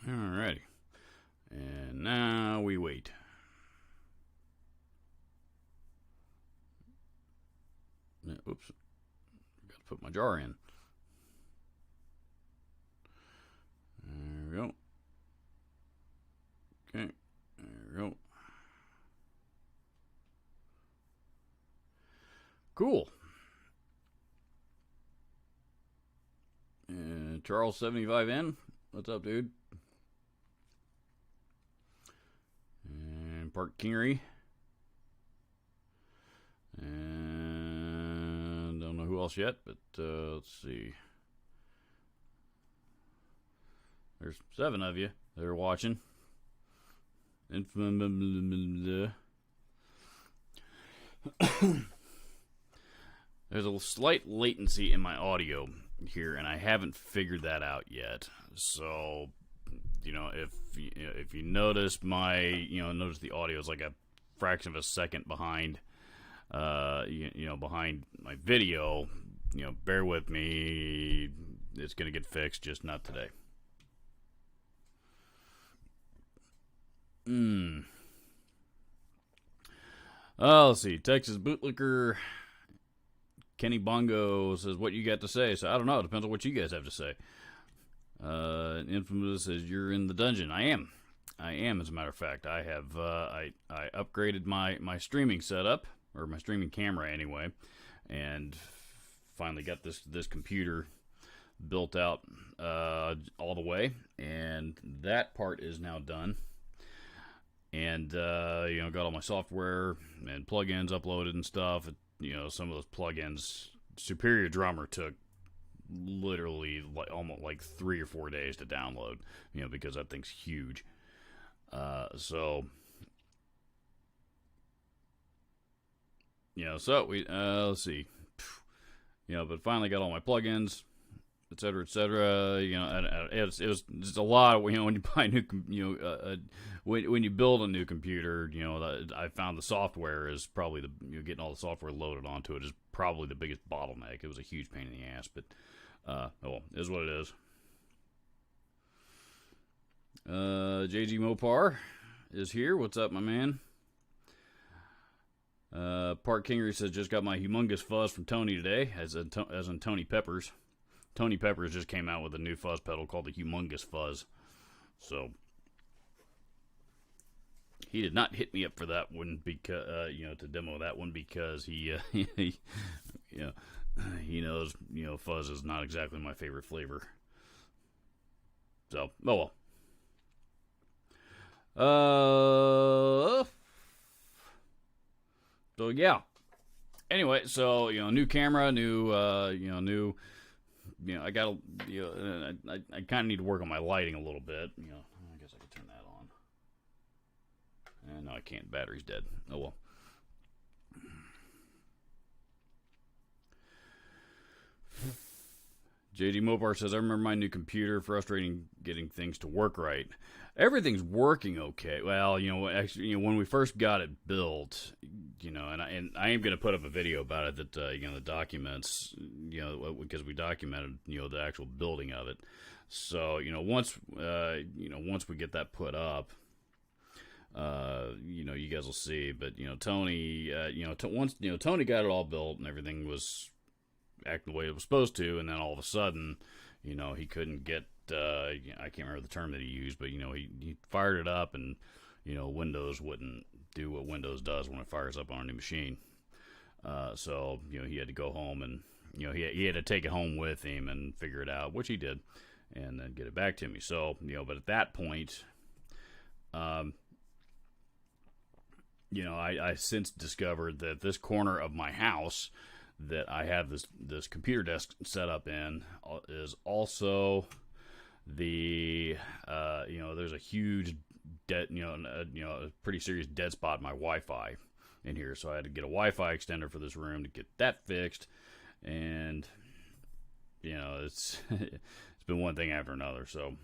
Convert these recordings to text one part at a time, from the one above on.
Alrighty. And now we wait. Oops. Got to put my jar in. There we go. Okay. There we go. Cool. And Charles 75N. What's up, dude? And Park Kingery. And don't know who else yet, but let's see. There's 7 of you that are watching. There's a slight latency in my audio here, and I haven't figured that out yet. So, if you notice notice the audio is like a fraction of a second behind, behind my video. Bear with me. It's gonna get fixed, just not today. Let's see. Texas Bootlicker Kenny Bongo says, "What you got to say?" So I don't know. It depends on what you guys have to say. Infamous says, "You're in the dungeon." I am. As a matter of fact. I have. I upgraded my streaming setup, or my streaming camera anyway, and finally got this computer built out all the way, and that part is now done. And got all my software and plugins uploaded and stuff. Some of those plugins, Superior Drummer took literally almost like 3 or 4 days to download. Because that thing's huge. So we let's see. But finally got all my plugins, etc., etc. It was just a lot. When you buy a new, when you build a new computer, I found the software is probably getting all the software loaded onto it is probably the biggest bottleneck. It was a huge pain in the ass, but it is what it is. JG Mopar is here. What's up, my man? Park Kingery says, "Just got my humongous fuzz from Tony today," as in Tony Peppers. Tony Peppers just came out with a new fuzz pedal called the Humongous Fuzz. So he did not hit me up for that one because to demo that one because he knows fuzz is not exactly my favorite flavor. So oh well. So yeah. Anyway, so new camera, new I got I kind of need to work on my lighting a little bit. I guess I could turn that on. And no, I can't. Battery's dead. Oh well. JD Mopar says, "I remember my new computer. Frustrating getting things to work right. Everything's working okay. Well, actually, when we first got it built, and I am going to put up a video about it that the documents, because we documented the actual building of it. So once we get that put up, you guys will see. But Tony, once Tony got it all built and everything was acting the way it was supposed to, and then all of a sudden, he couldn't get. I can't remember the term that he used, but he fired it up, and Windows wouldn't do what Windows does when it fires up on a new machine. So he had to go home, and he had to take it home with him and figure it out, which he did, and then get it back to me. So but at that point, I since discovered that this corner of my house that I have this computer desk set up in is also the there's a huge dead a pretty serious dead spot in my Wi-Fi in here, so I had to get a Wi-Fi extender for this room to get that fixed, and it's it's been one thing after another. So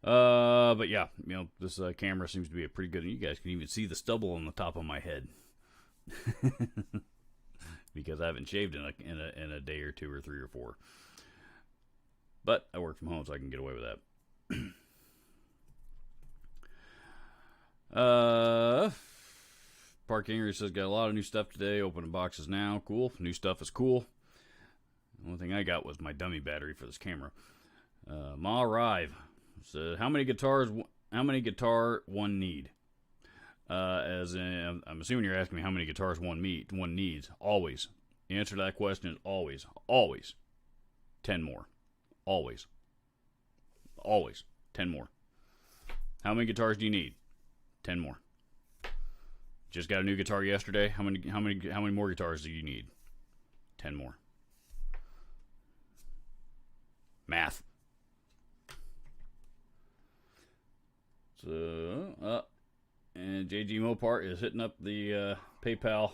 but yeah, this camera seems to be a pretty good, and you guys can even see the stubble on the top of my head. because I haven't shaved in a day or two or 3 or 4. But I work from home, so I can get away with that. Park Henry says, got a lot of new stuff today. Opening boxes now. Cool. New stuff is cool. The only thing I got was my dummy battery for this camera. Ma Rive said, how many guitar one need? As in, I'm assuming you're asking me how many guitars one needs. Always. The answer to that question is always. Always. 10 more. Always. Always. 10 more. How many guitars do you need? 10 more. Just got a new guitar yesterday. How many more guitars do you need? 10 more. Math. So, and JG Mopar is hitting up the PayPal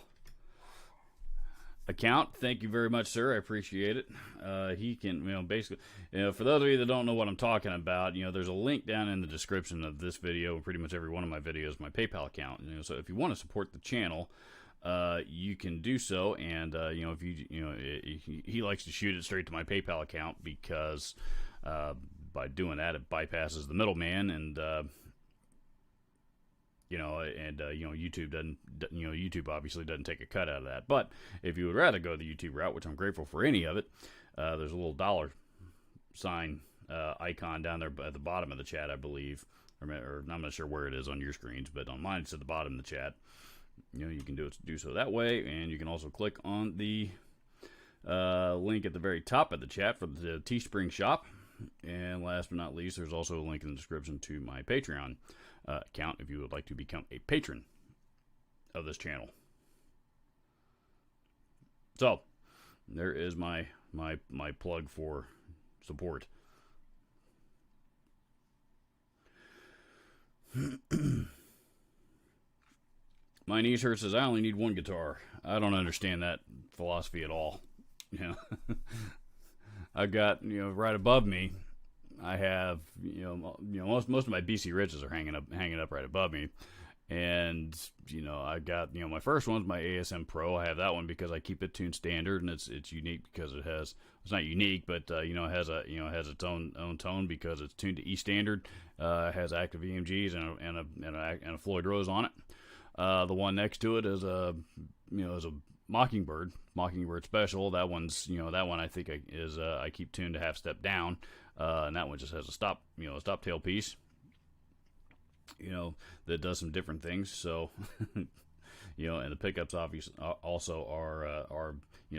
account. Thank you very much, sir. I appreciate it. He can, basically, for those of you that don't know what I'm talking about, there's a link down in the description of this video, and pretty much every one of my videos, my PayPal account. So if you want to support the channel, you can do so. And if he likes to shoot it straight to my PayPal account because by doing that, it bypasses the middleman, and YouTube obviously doesn't take a cut out of that. But if you would rather go the YouTube route, which I'm grateful for any of it, there's a little dollar sign icon down there at the bottom of the chat, I believe, or I'm not sure where it is on your screens, but on mine it's at the bottom of the chat. You can do so that way, and you can also click on the link at the very top of the chat for the Teespring shop. And last but not least, there's also a link in the description to my Patreon account if you would like to become a patron of this channel. So there is my plug for support. My knee shirt says I only need one guitar. I don't understand that philosophy at all. I've got, right above me, I have, most of my BC Riches are hanging up right above me. And, I got, my first one's my ASM Pro. I have that one because I keep it tuned standard, and it's unique because it's not unique, but, it has its own tone because it's tuned to E standard. It has active EMGs and a Floyd Rose on it. The one next to it is a Mockingbird Special. That one's, that one I think I keep tuned to half step down, and that one just has a stop tail piece, that does some different things. So, and the pickups obviously also are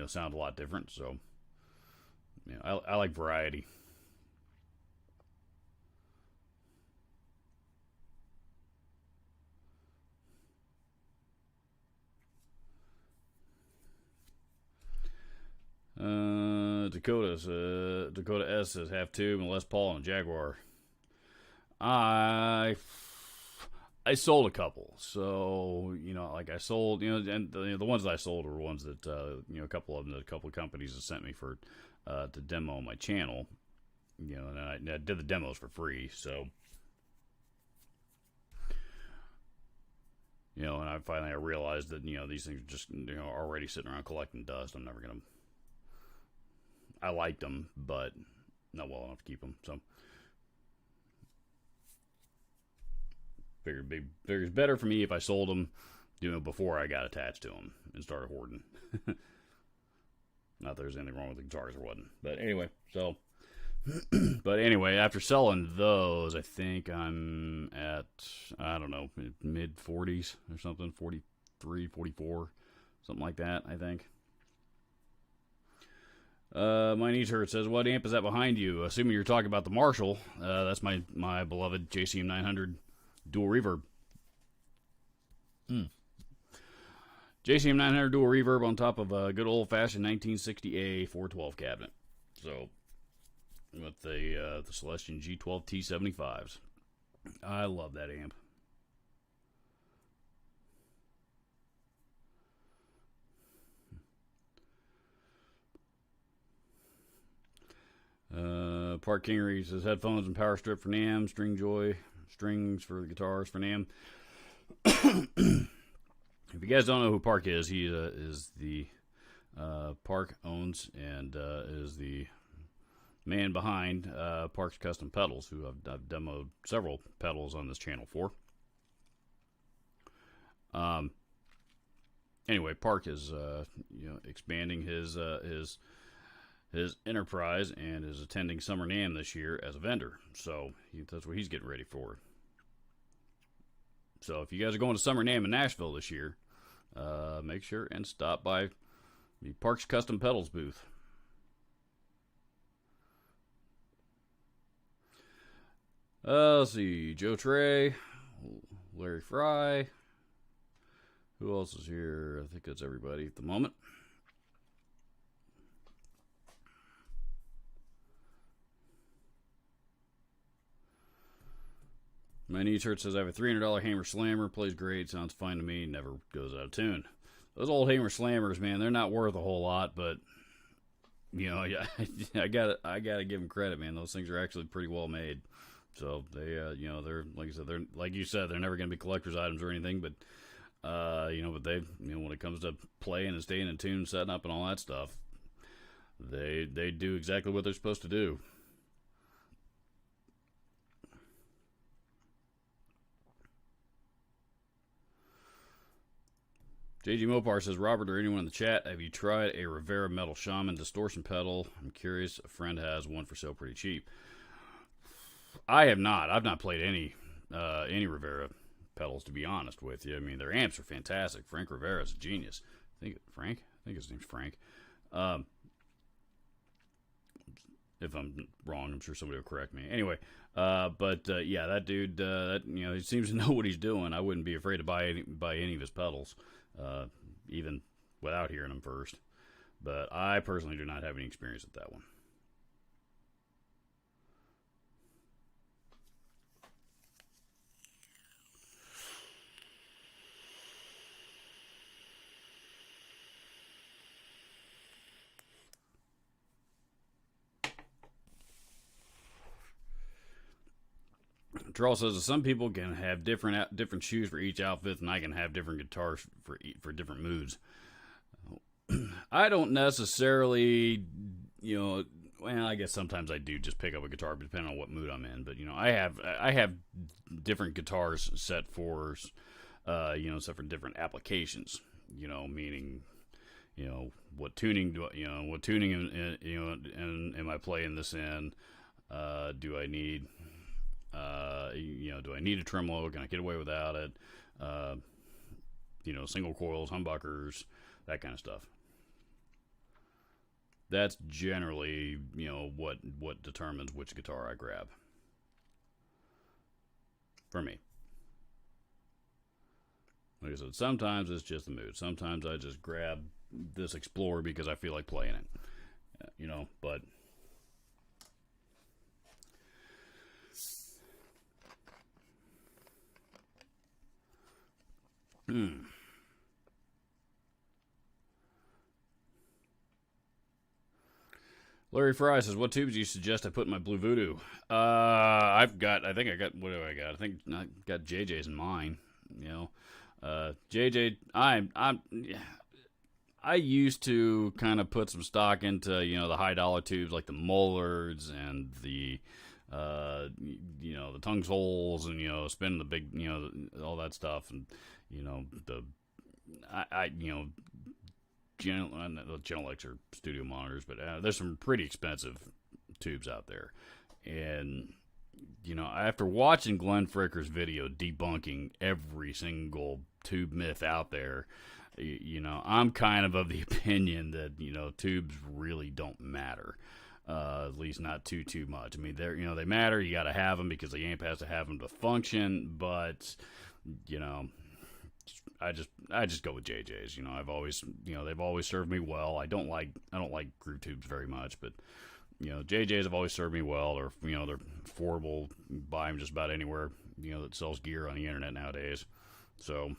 sound a lot different. So, I like variety. Dakota S says half tube and Les Paul and Jaguar. I sold a couple, so I sold, and the ones that I sold were ones that a couple of companies have sent me for to demo on my channel, and I did the demos for free, so and I realized that these things are just already sitting around collecting dust. I'm never gonna. I liked them, but not well enough to keep them. So figured it's better for me if I sold them, before I got attached to them and started hoarding. Not that there's anything wrong with the guitars, or wasn't. But anyway, after selling those, I think I'm at, I don't know, mid 40s or something, 43, 44, something like that, I think. My knees hurt says, what amp is that behind you? Assuming you're talking about the Marshall, that's my beloved JCM 900 dual reverb. JCM 900 dual reverb on top of a good old-fashioned 1960A 412 cabinet. So, with the Celestion G12 T75s. I love that amp. Park Kingery says headphones and power strip for NAMM, String Joy, strings for the guitars for NAMM. If you guys don't know who Park is, he is the Park owns and is the man behind Park's Custom Pedals, who I've demoed several pedals on this channel for. Anyway, Park is expanding his enterprise and is attending Summer NAMM this year as a vendor. So that's what he's getting ready for. So if you guys are going to Summer NAMM in Nashville this year, make sure and stop by the Park's Custom Pedals booth. Let's see, Joe Trey, Larry Fry. Who else is here? I think that's everybody at the moment. My knee shirt says I have a $300 Hammer Slammer, plays great, sounds fine to me, never goes out of tune. Those old Hammer Slammers, man, they're not worth a whole lot, but I gotta give them credit, man. Those things are actually pretty well made. So they, they're like you said, they're never gonna be collector's items or anything, but but they, when it comes to playing and staying in tune, setting up, and all that stuff, they do exactly what they're supposed to do. JG Mopar says, Robert or anyone in the chat, have you tried a Rivera Metal Shaman distortion pedal? I'm curious. A friend has one for sale pretty cheap. I have not. I've not played any Rivera pedals, to be honest with you. I mean, their amps are fantastic. Frank Rivera is a genius. I think his name's Frank. If I'm wrong, I'm sure somebody will correct me. Anyway, yeah, that dude, he seems to know what he's doing. I wouldn't be afraid to buy any of his pedals, even without hearing them first. But I personally do not have any experience with that one. Charles says some people can have different shoes for each outfit, and I can have different guitars for different moods. I don't necessarily, well, I guess sometimes I do just pick up a guitar depending on what mood I'm in. But I have different guitars set for different applications. Meaning, what tuning am I playing this in? Do I need do I need a tremolo? Can I get away without it? Single coils, humbuckers, that kind of stuff. That's generally, what determines which guitar I grab. For me. Like I said, sometimes it's just the mood. Sometimes I just grab this Explorer because I feel like playing it. But... Larry Fry says, what tubes do you suggest I put in my Blue Voodoo? I think I got JJ's in mine. JJ, I used to kind of put some stock into, the high dollar tubes like the Mollards and the tongue holes and, spinning the big, all that stuff. And, the Genelecs are studio monitors, but there's some pretty expensive tubes out there. And, after watching Glenn Fricker's video debunking every single tube myth out there, I'm kind of the opinion that, tubes really don't matter. At least not too much. I mean, they matter. You got to have them because the amp has to have them to function. But, I just go with JJ's. I've always, they've always served me well. I don't like groove tubes very much, but JJ's have always served me well. Or they're affordable. Buy them just about anywhere that sells gear on the internet nowadays. So.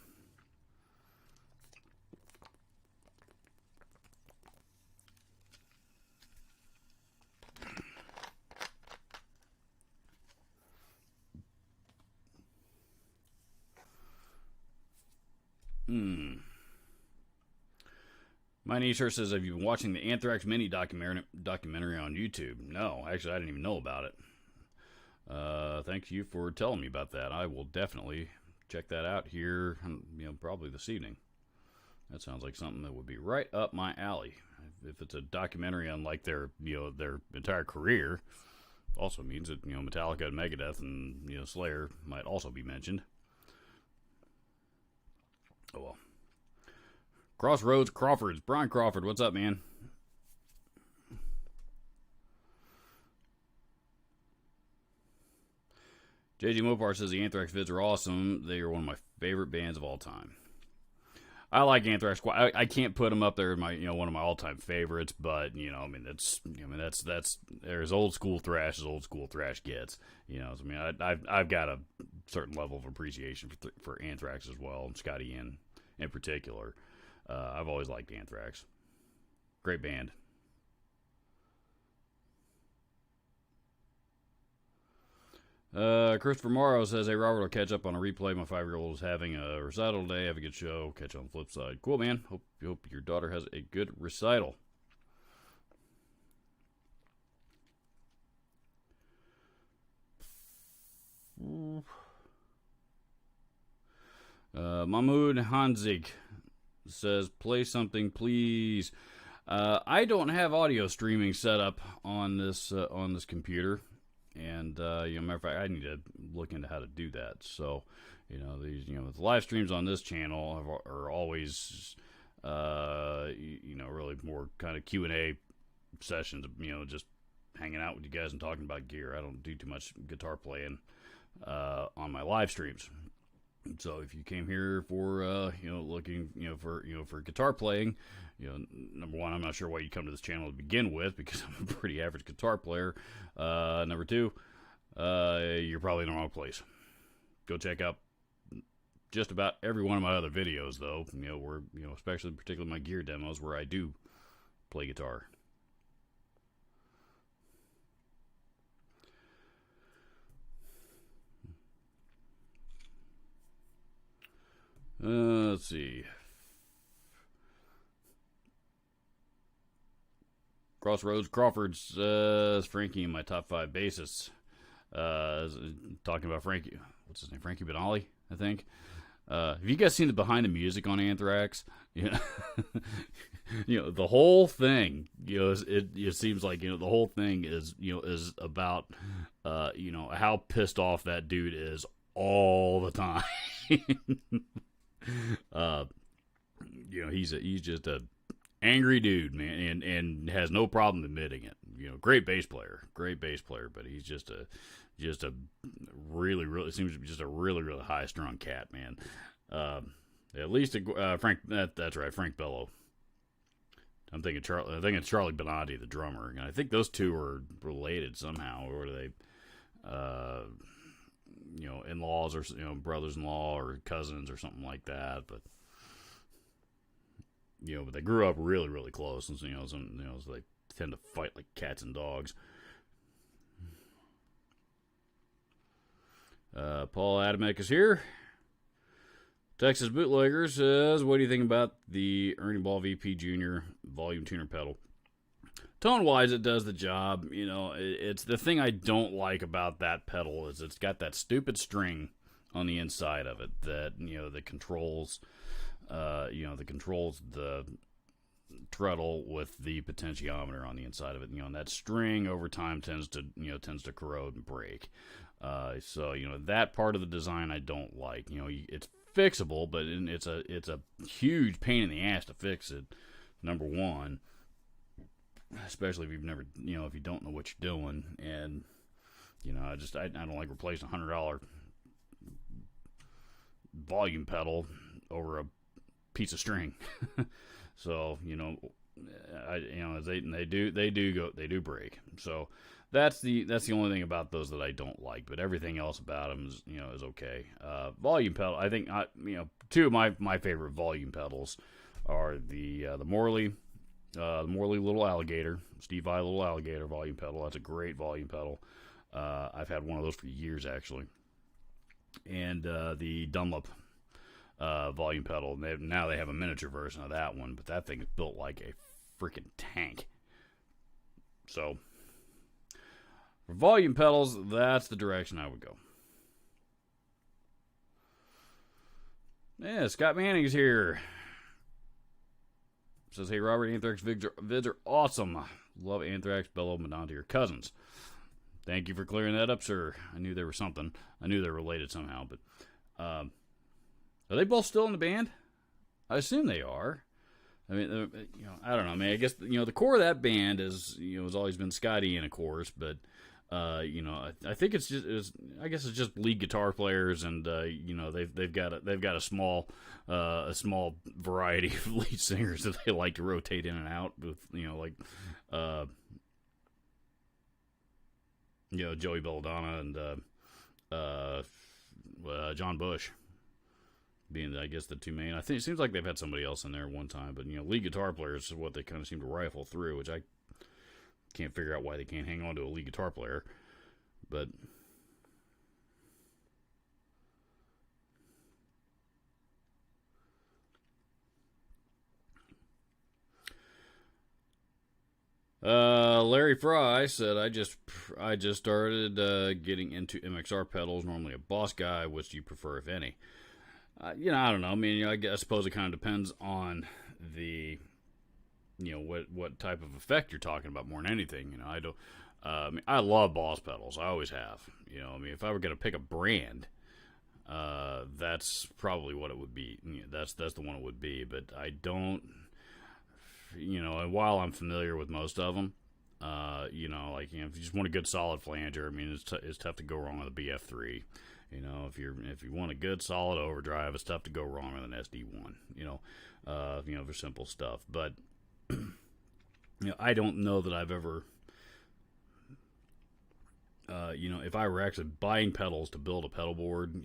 My niece here says, have you been watching the Anthrax mini documentary on YouTube? No, actually, I didn't even know about it. Thank you for telling me about that. I will definitely check that out here, probably this evening. That sounds like something that would be right up my alley. If it's a documentary on like their entire career, also means that Metallica and Megadeth and Slayer might also be mentioned. Oh well. Crossroads Crawfords, Brian Crawford, what's up, man? JG Mopar says the Anthrax vids are awesome. They are one of my favorite bands of all time. I like Anthrax. I can't put them up there in my one of my all-time favorites, but that's they're as old school thrash as old school thrash gets. I've got a certain level of appreciation for Anthrax as well, and Scotty Ian in particular. I've always liked Anthrax. Great band. Christopher Morrow says, hey, Robert, I'll catch up on a replay. My 5-year-old is having a recital today. Have a good show. Catch you on the flip side. Cool, man. Hope your daughter has a good recital. Mahmoud Hanzik says, play something, please. I don't have audio streaming set up on this computer. And, matter of fact, I need to look into how to do that. So, these, the live streams on this channel are always, really more kind of Q&A sessions, just hanging out with you guys and talking about gear. I don't do too much guitar playing, on my live streams. So if you came here for, looking, for guitar playing, number one, I'm not sure why you come to this channel to begin with, because I'm a pretty average guitar player. Number two, you're probably in the wrong place. Go check out just about every one of my other videos, though, where, especially particularly my gear demos where I do play guitar. Let's see. Crossroads Crawford's Frankie in my top 5 bassists. Talking about Frankie. What's his name? Frankie Benali, I think. Have you guys seen the behind the music on Anthrax? The whole thing. It seems like the whole thing is about how pissed off that dude is all the time. He's just a angry dude, man, and has no problem admitting it. Great bass player, but he's just a really seems to be just a really high strung cat, man. At least Frank. That's right, Frank Bello. I'm thinking Charlie. I think it's Charlie Benatti, the drummer, and I think those two are related somehow, or are they? In-laws or brothers-in-law or cousins or something like that, but but they grew up really close, and so they tend to fight like cats and dogs. Paul Adamek is here. Texas Bootlegger says, what do you think about the Ernie Ball VP Jr. volume tuner pedal? Tone-wise, it does the job. It's the thing I don't like about that pedal is it's got that stupid string on the inside of it that that controls, the treadle with the potentiometer on the inside of it. And that string over time tends to corrode and break. So that part of the design I don't like. It's fixable, but it's a huge pain in the ass to fix it. Number one. Especially if you've never, if you don't know what you're doing, and I don't like replacing $100 volume pedal over a piece of string. So they do break. So that's the only thing about those that I don't like. But everything else about them is okay. Volume pedal, I think two of my favorite volume pedals are the Morley. The Morley Little Alligator, Steve Vai Little Alligator volume pedal. That's a great volume pedal. I've had one of those for years, actually. And the Dunlop volume pedal. And now they have a miniature version of that one, but that thing is built like a freaking tank. So for volume pedals, that's the direction I would go. Yeah, Scott Manning's here. Says, hey, Robert, Anthrax vids are awesome. Love Anthrax, Bellow, Madonna, your cousins. Thank you for clearing that up, sir. I knew there was something. I knew they were related somehow, but are they both still in the band? I assume they are. I mean, I don't know. I mean, I guess the core of that band is has always been Scott Ian, of course, but I think it's just lead guitar players, and they've got a small variety of lead singers that they like to rotate in and out with, Joey Belladonna and John Bush being, I guess, the two main. I think it seems like they've had somebody else in there one time, but lead guitar players is what they kind of seem to rifle through, which I can't figure out why they can't hang on to a lead guitar player, but Larry Fry said, I just started getting into MXR pedals. Normally a Boss guy. Which do you prefer, if any? I don't know. I mean, I suppose it kind of depends on the what type of effect you're talking about more than anything. I don't. I love Boss pedals. I always have. If I were going to pick a brand, that's probably what it would be. That's the one it would be. But I don't. And while I'm familiar with most of them, if you just want a good solid flanger, I mean, it's tough to go wrong with a BF3. If you want a good solid overdrive, it's tough to go wrong with an SD1. For simple stuff. But I don't know that I've ever, if I were actually buying pedals to build a pedal board,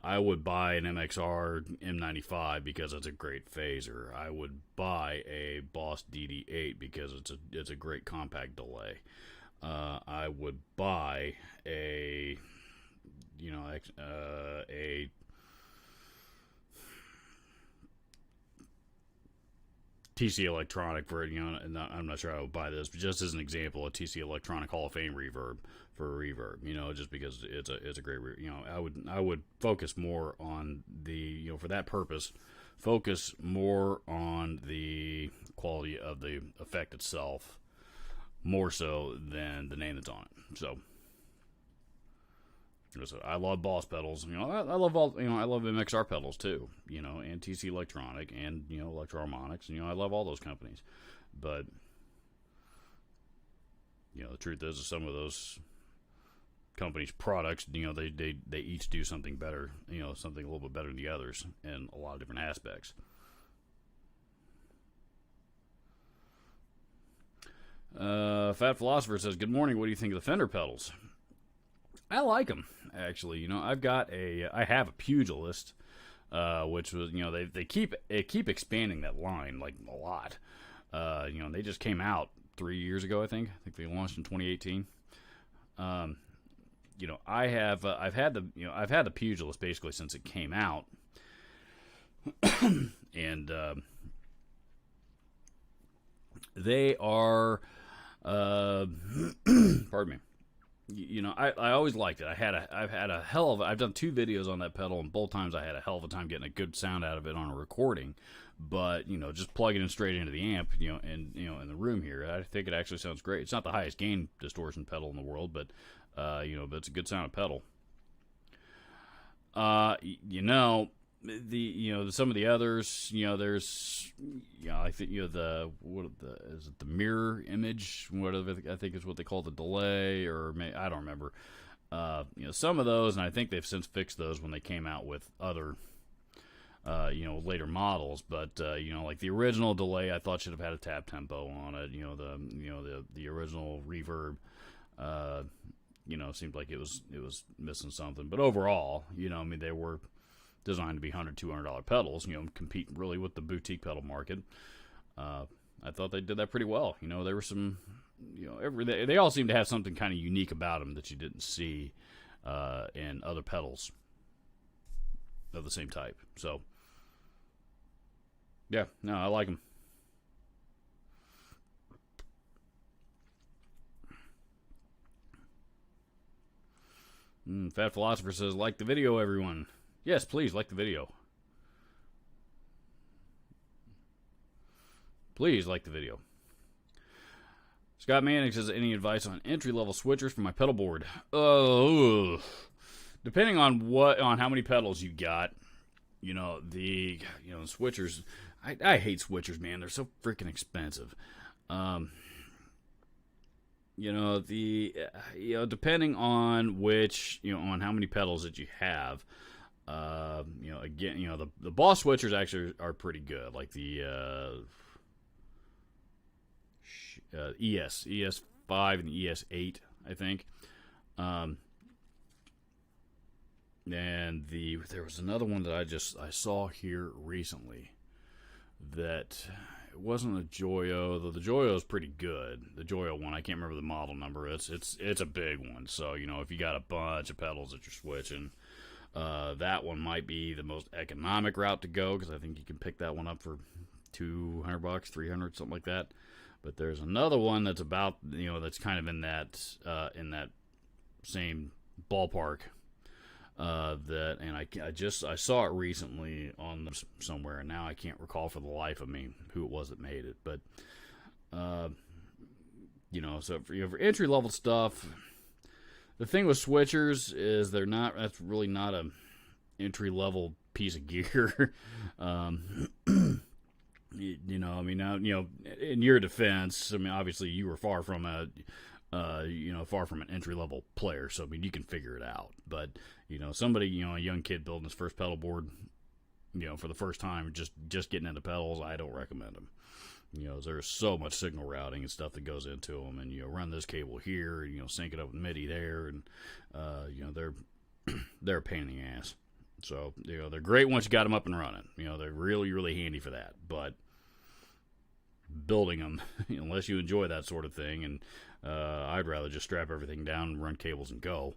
I would buy an MXR M95 because it's a great phaser. I would buy a Boss DD8 because it's a great compact delay. I would buy a TC Electronic for and I'm not sure I would buy this, but just as an example, a TC Electronic Hall of Fame reverb for a reverb, just because it's a great, I would focus more on the, for that purpose, focus more on the quality of the effect itself, more so than the name that's on it. So I love Boss pedals. I love all. I love MXR pedals too. And TC Electronic and Electro-Harmonix. I love all those companies. But the truth is, some of those companies' products, they each do something better. Something a little bit better than the others in a lot of different aspects. Fat Philosopher says, "Good morning. What do you think of the Fender pedals?" I like them, actually. I have a Pugilist, which was, they keep expanding that line like a lot. They just came out 3 years ago, I think. I think they launched in 2018. I've had the Pugilist basically since it came out, and they are, pardon me. I always liked it. I've done 2 videos on that pedal, and both times I had a hell of a time getting a good sound out of it on a recording. But just plugging it straight into the amp, in the room here, I think it actually sounds great. It's not the highest gain distortion pedal in the world, but but it's a good sounding pedal. Some of the others, there's, I think, the mirror image, whatever, I think is what they call the delay, or I don't remember. Some of those, and I think they've since fixed those when they came out with other, later models. But like the original delay, I thought should have had a tap tempo on it. The original reverb, seemed like it was missing something. But overall, they were designed to be $100, $200 pedals, compete really with the boutique pedal market. I thought they did that pretty well. There were some, they all seem to have something kind of unique about them that you didn't see in other pedals. of the same type. So, yeah, no, I like them. Fat Philosopher says, like the video, everyone. Yes, please, like the video. Please like the video. Scott Manning says, any advice on entry-level switchers for my pedal board? Depending on how many pedals you got, the switchers. I hate switchers, man. They're so freaking expensive. Depending on on how many pedals that you have. The Boss switchers actually are pretty good, like the ES5 and the ES8, I think. And there was another one that I saw here recently that it wasn't a Joyo, though the Joyo is pretty good. The Joyo one, I can't remember the model number. It's a big one. So, if you got a bunch of pedals that you're switching, that one might be the most economic route to go, because I think you can pick that one up for $200, $300, something like that. But there's another one that's about, that's kind of in that same ballpark. I saw it recently on somewhere, and now I can't recall for the life of me who it was that made it. But so for entry level stuff, the thing with switchers is that's really not a entry level piece of gear. In your defense, obviously you were far from an entry level player, so you can figure it out. But somebody, a young kid building his first pedal board, for the first time, just getting into pedals, I don't recommend them. There's so much signal routing and stuff that goes into them, and run this cable here, sync it up with MIDI there, and they're a pain in the ass. So they're great once you got them up and running. They're really, really handy for that. But building them, unless you enjoy that sort of thing, and I'd rather just strap everything down and run cables and go.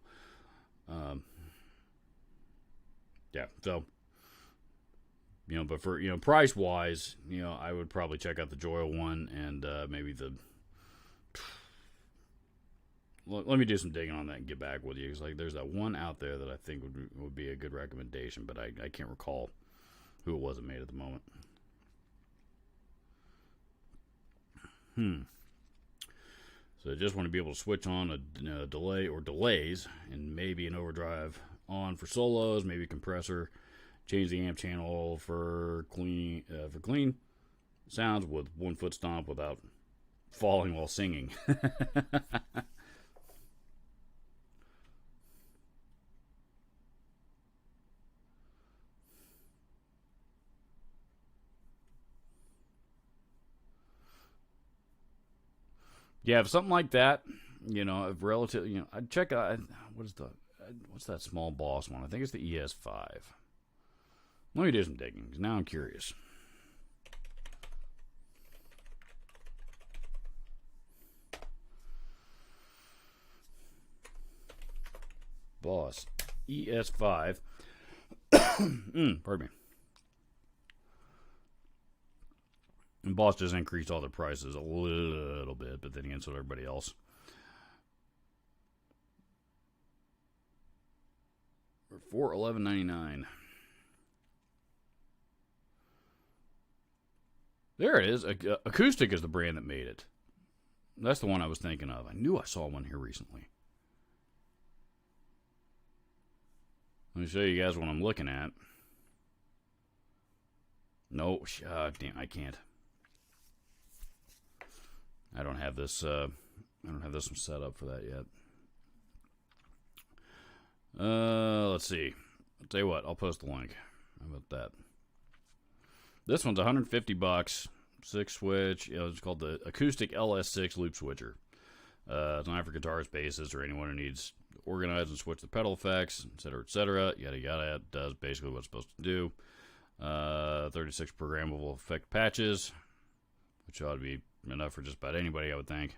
So but for price wise, I would probably check out the Joyo one, and maybe let me do some digging on that and get back with you. Because there's that one out there that I think would be a good recommendation, but I can't recall who it was that made it at the moment. So I just want to be able to switch on a delay or delays, and maybe an overdrive on for solos, maybe a compressor, change the amp channel for clean sounds with 1 foot stomp without falling while singing. Yeah, if something like that, if relative, I'd check out, what's that small Boss one? I think it's the ES5. Let me do some digging, because now I'm curious. Boss ES5. Pardon me. And Boss just increased all their prices a little bit, but then again, so did everybody else. For $411.99. There it is. Acoustic is the brand that made it. That's the one I was thinking of. I knew I saw one here recently. Let me show you guys what I'm looking at. No, damn, I can't. I don't have this one set up for that yet. Let's see. I'll tell you what, I'll post the link. How about that? This one's $150. 6-switch. It's called the Acoustic LS6 Loop Switcher. It's not for guitarists, bassists, or anyone who needs to organize and switch the pedal effects, etc., etc. Yada yada. It does basically what it's supposed to do. 36 programmable effect patches, which ought to be enough for just about anybody, I would think.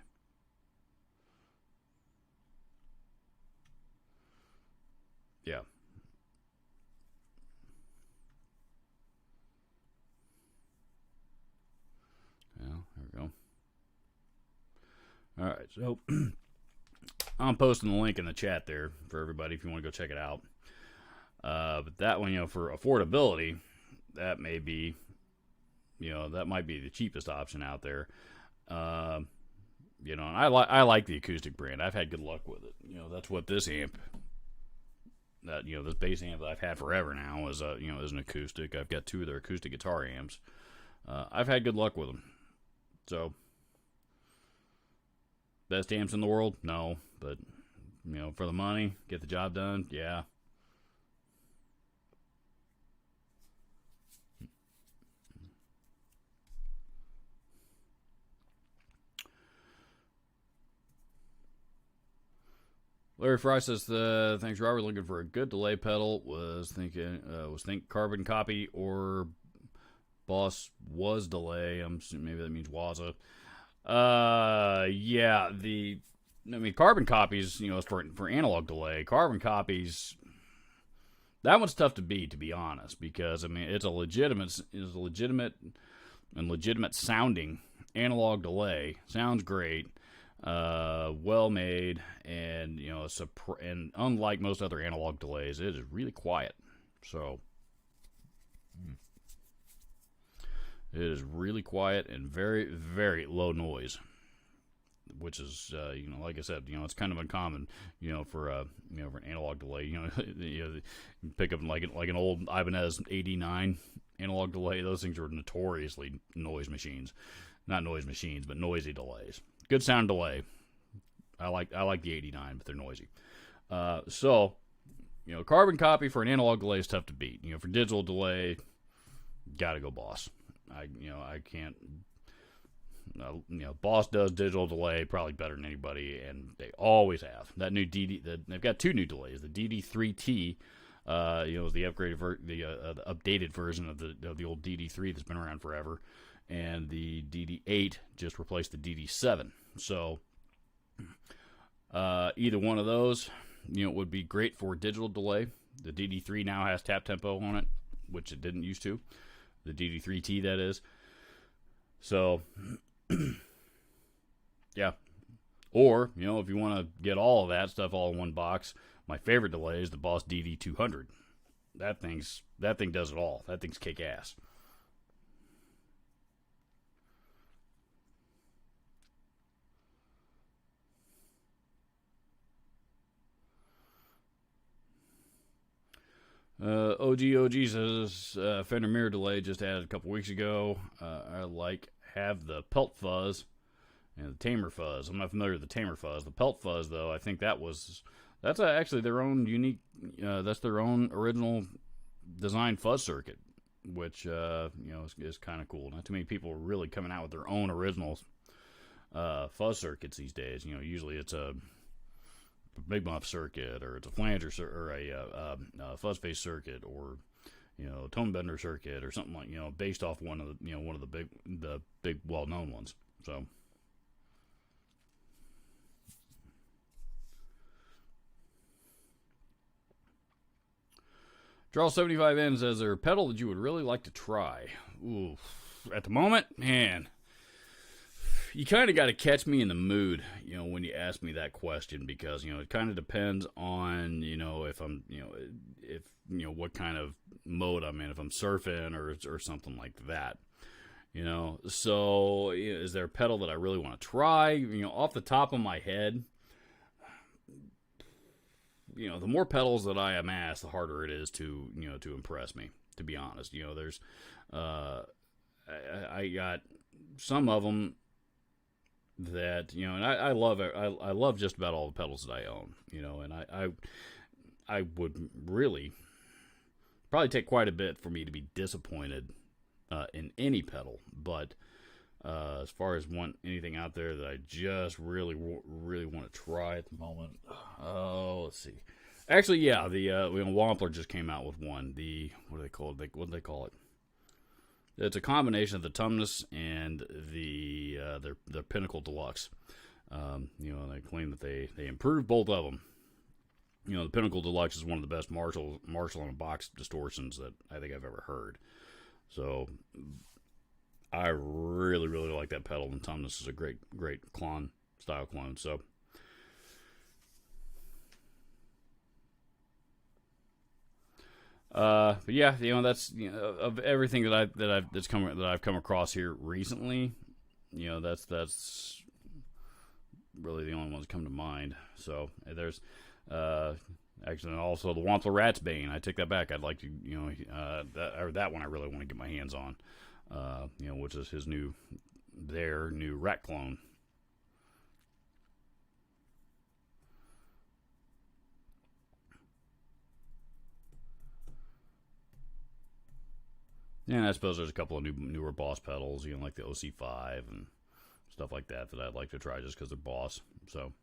Yeah. All right, so I'm posting the link in the chat there for everybody if you want to go check it out. But that one, for affordability, that may be, that might be the cheapest option out there. And I like the acoustic brand. I've had good luck with it. That's what this amp, this bass amp that I've had forever now is an acoustic. I've got two of their acoustic guitar amps. I've had good luck with them. So, best amps in the world? No, but for the money, get the job done. Yeah. Larry Fry says, thanks, Robert. Looking for a good delay pedal. Was thinking Carbon Copy or Boss was delay. I'm assuming maybe that means Waza. Yeah. Carbon Copies, is for analog delay. Carbon Copies, that one's tough to beat, to be honest, because it's a legitimate and legitimate sounding analog delay. Sounds great. Well made, and and unlike most other analog delays, it is really quiet. So it is really quiet and very, very low noise, which is like I said, it's kind of uncommon, for an analog delay. You pick up like an old Ibanez 89 analog delay. Those things are notoriously noise machines, not noise machines, but noisy delays. Good sound delay. I like the 89, but they're noisy. So, Carbon Copy for an analog delay is tough to beat. For digital delay, gotta go Boss. I can't. Boss does digital delay probably better than anybody, and they always have. That new they've got two new delays. The DD3T, is the upgraded the updated version of the old DD3 that's been around forever. And the DD8 just replaced the DD7. So either one of those, would be great for digital delay. The DD3 now has tap tempo on it, which it didn't used to. The DD3T, that is. So, yeah. Or, if you want to get all of that stuff all in one box, my favorite delay is the Boss DD200. That thing does it all. That thing's kick ass. OG says Fender mirror delay just added a couple weeks ago. I have the Pelt Fuzz and the Tamer Fuzz. I'm not familiar with the Tamer Fuzz. The Pelt Fuzz, though, I think that's actually their own unique. That's their own original design fuzz circuit, which is kind of cool. Not too many people are really coming out with their own original fuzz circuits these days. Usually it's a Big Muff circuit, or it's a flanger or a fuzz face circuit, or tone bender circuit, or something like based off one of the big well known ones. So Charles 75N says, there a pedal that you would really like to try? Ooh, at the moment, man. You kind of got to catch me in the mood, when you ask me that question, because, it kind of depends on, if I'm, what kind of mode I'm in, if I'm surfing or something like that, So, is there a pedal that I really want to try? Off the top of my head, the more pedals that I amass, the harder it is to impress me, to be honest. There's, I got some of them that and I love it. I love just about all the pedals that I own, and I would really probably take quite a bit for me to be disappointed in any pedal, but as far as anything out there that I just really want to try at the moment, let's see. Actually, yeah, the Wampler just came out with one. What do they call it? What do they call it? It's a combination of the Tumnus and their Pinnacle Deluxe. They claim that they improved both of them. The Pinnacle Deluxe is one of the best Marshall in a box distortions that I think I've ever heard. So I really like that pedal, and Tumnus is a great clone style clone. So. But yeah, that's of everything that I've come across here recently. That's really the only ones that come to mind. So there's actually also the Wantler Rat's Bane. I take that back. I'd like to that one I really want to get my hands on. Which is his new rat clone. And I suppose there's a couple of newer boss pedals, like the OC5 and stuff like that I'd like to try just because they're boss. So.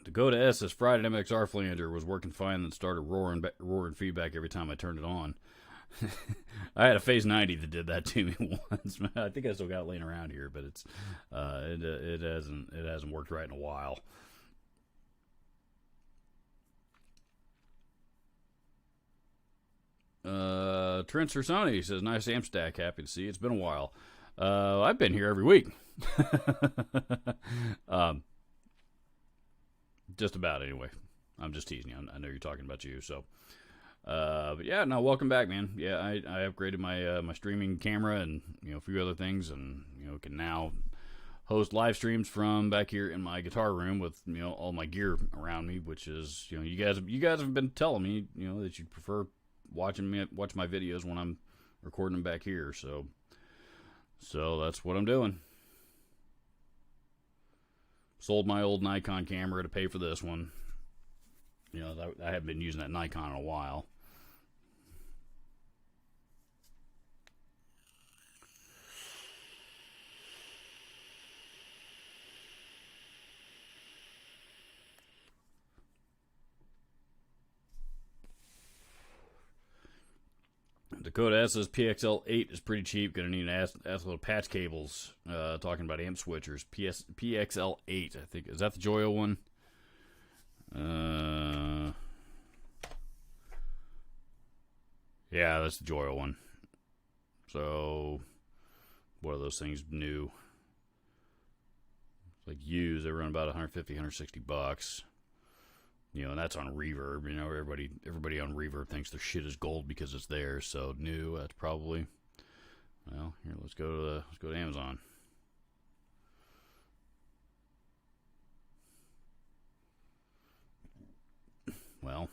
Dakota S says Fried MXR flanger was working fine, then started roaring feedback every time I turned it on. I had a Phase 90 that did that to me once. I think I still got it laying around here, but it's it hasn't worked right in a while. Trent Sony says, nice amp stack, happy to see you. It's been a while. I've been here every week. Just about, anyway. I'm just teasing you. I know you're talking about you, so. But yeah, no, welcome back, man. Yeah, I upgraded my streaming camera and a few other things, and can now host live streams from back here in my guitar room with all my gear around me, which is you guys have been telling me that you prefer watch my videos when I'm recording them back here, so that's what I'm doing. Sold my old Nikon camera to pay for this one. I haven't been using that Nikon in a while. Dakota S says PXL8 is pretty cheap. Gonna need to ask little patch cables. Talking about amp switchers. PXL8, I think. Is that the Joyo one? Yeah, that's the Joyo one. So, what are those things new? It's like used. They run about 150, 160 bucks. And that's on Reverb. Everybody on Reverb thinks their shit is gold because it's there. So new, that's probably. Well, here, let's go to Amazon. Well,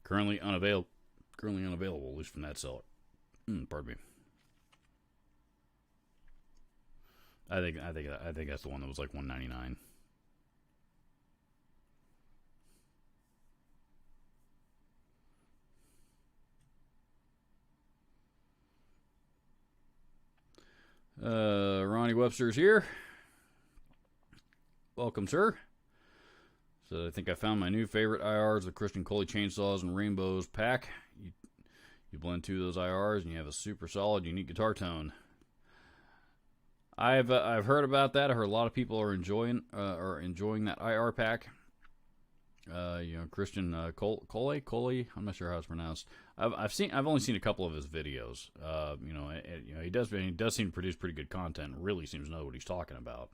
currently unavailable, at least from that seller. Pardon me. I think that's the one that was like $199. Ronnie Webster's here. Welcome, sir. So I think I found my new favorite IRs, the Christian Coley Chainsaws and Rainbows pack. You blend two of those IRs and you have a super solid, unique guitar tone. I've heard about that. I heard a lot of people are enjoying that IR pack. Christian Coley. I'm not sure how it's pronounced. I've only seen a couple of his videos. He does seem to produce pretty good content. Really seems to know what he's talking about.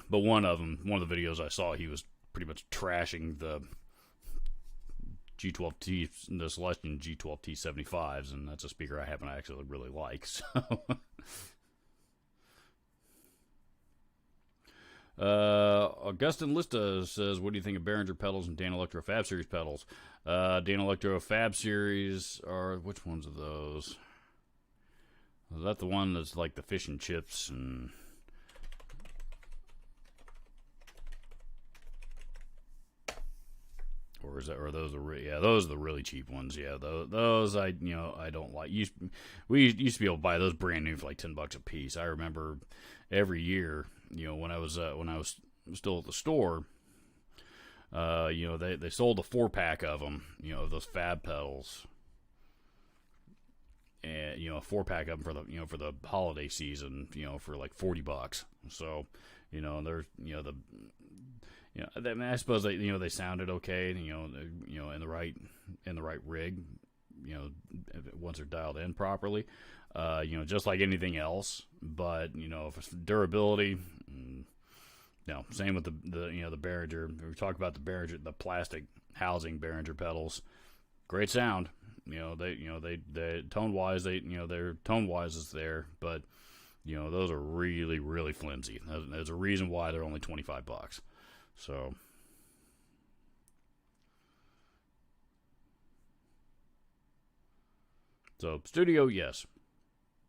But one of the videos I saw, he was pretty much trashing the G12T, the Celestion G12T 75s, and that's a speaker I happen to actually really like. So. Augustin Lista says, what do you think of Behringer pedals and Danelectro Fab Series pedals? Danelectro Fab Series are, which ones are those? Is that the one that's like the fish and chips and... Or is that? Or those are? Yeah, those are the really cheap ones. Yeah, those I don't like. We used to be able to buy those brand new for like $10 a piece. I remember every year, when I was still at the store, they sold a 4-pack of them, of those Fab pedals, and a 4-pack of them for the holiday season, for like $40. So, there's I suppose they sounded okay, in the right rig, once they're dialed in properly. Just like anything else. But if it's durability, no. Same with the Behringer. We talk about the Behringer, the plastic housing Behringer pedals. Great sound. They tone wise, their tone wise is there, but those are really, really flimsy. There's a reason why they're only $25. So studio, yes.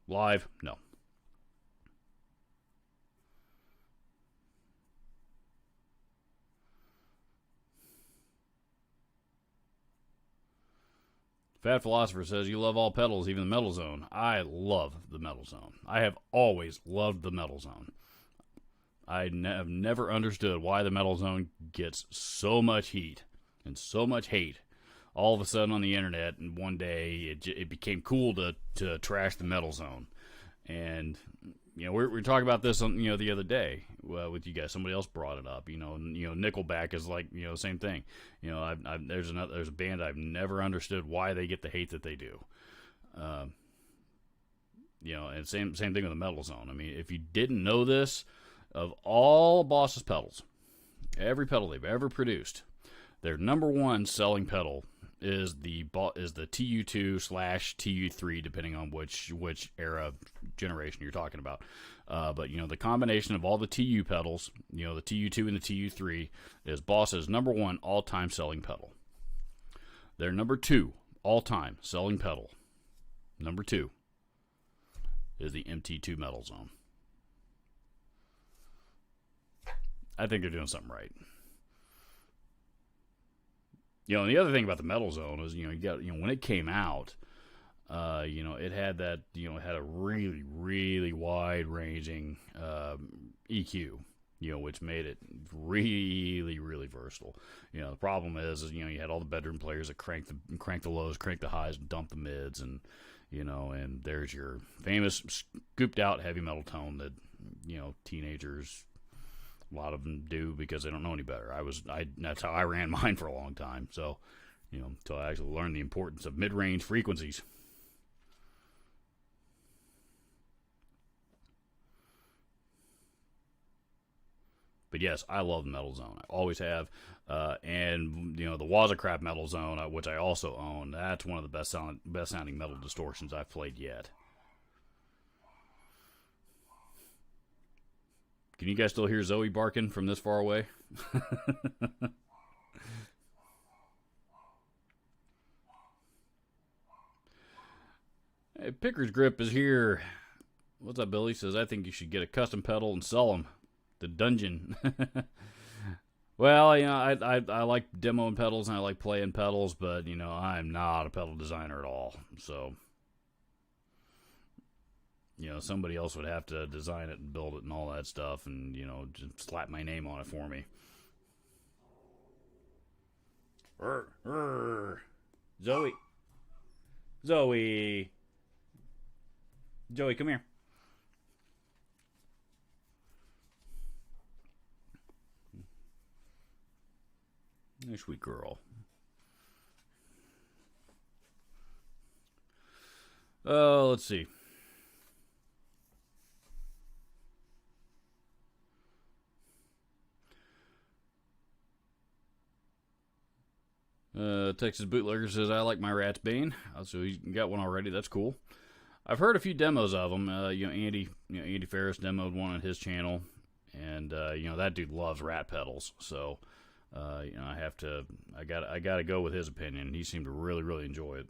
Live, no. Fat Philosopher says, you love all pedals, even the Metal Zone. I love the Metal Zone. I have always loved the Metal Zone. I have never understood why the Metal Zone gets so much heat and so much hate all of a sudden on the internet, and one day it became cool to trash the Metal Zone. And we were talking about this on the other day with you guys. Somebody else brought it up. Nickelback is like same thing. There's a band I've never understood why they get the hate that they do. And same thing with the Metal Zone. I mean, if you didn't know this, of all Boss's pedals, every pedal they've ever produced, their number one selling pedal is the TU2/TU3, depending on which era generation you're talking about. But the combination of all the TU pedals, the TU2 and the TU3, is Boss's number one all-time selling pedal. Their number two all-time selling pedal, number two, is the MT2 Metal Zone. I think they're doing something right. And the other thing about the Metal Zone is, you got, when it came out, it had that, it had a really, really wide-ranging EQ, which made it really, really versatile. The problem is you had all the bedroom players that crank the lows, crank the highs, and dump the mids, and and there's your famous scooped-out heavy metal tone that teenagers, a lot of them do because they don't know any better. That's how I ran mine for a long time. So, until I actually learned the importance of mid-range frequencies. But yes, I love the Metal Zone. I always have. And the Wazacraft Metal Zone, which I also own, that's one of the best sounding metal distortions I've played yet. Can you guys still hear Zoe barking from this far away? Hey, Picker's Grip is here. What's up, Billy? Says, I think you should get a custom pedal and sell them. The Dungeon. Well, I like demoing pedals and I like playing pedals, but, I'm not a pedal designer at all. So, somebody else would have to design it and build it and all that stuff and, just slap my name on it for me. Zoe. Zoe, come here. Hey, sweet girl. Let's see. Texas Bootlegger says, I like my Rat's Bane. So he's got one already. That's cool. I've heard a few demos of them. Andy Ferris demoed one on his channel. And, that dude loves Rat pedals. So, I gotta go with his opinion. He seemed to really, really enjoy it.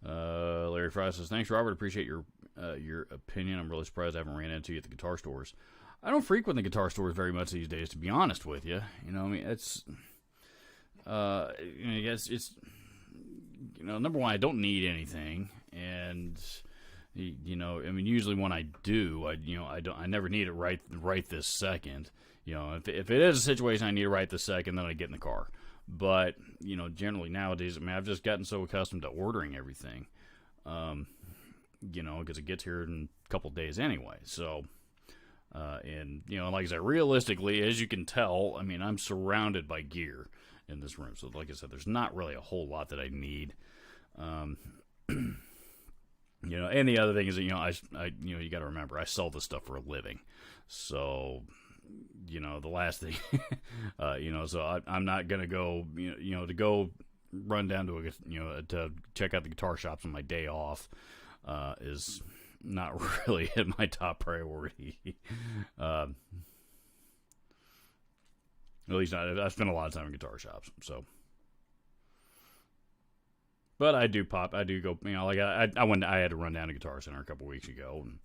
Larry Fry says, thanks, Robert. Appreciate your opinion. I'm really surprised I haven't ran into you at the guitar stores. I don't frequent the guitar stores very much these days, to be honest with you. It's, it's, number one, I don't need anything, and usually when I do, I never need it right this second. If it is a situation I need it right this second, then I get in the car. But generally nowadays, I've just gotten so accustomed to ordering everything, because it gets here in a couple days anyway. So, And, like I said, realistically, as you can tell, I mean, I'm surrounded by gear in this room. So, like I said, there's not really a whole lot that I need. And the other thing is that, you got to remember, I sell this stuff for a living. So, the last thing, so I'm not going to go, to go run down to to check out the guitar shops on my day off, is not really at my top priority. At least not. I spend a lot of time in guitar shops, so. But I do go. Like I had to run down to Guitar Center a couple weeks ago, and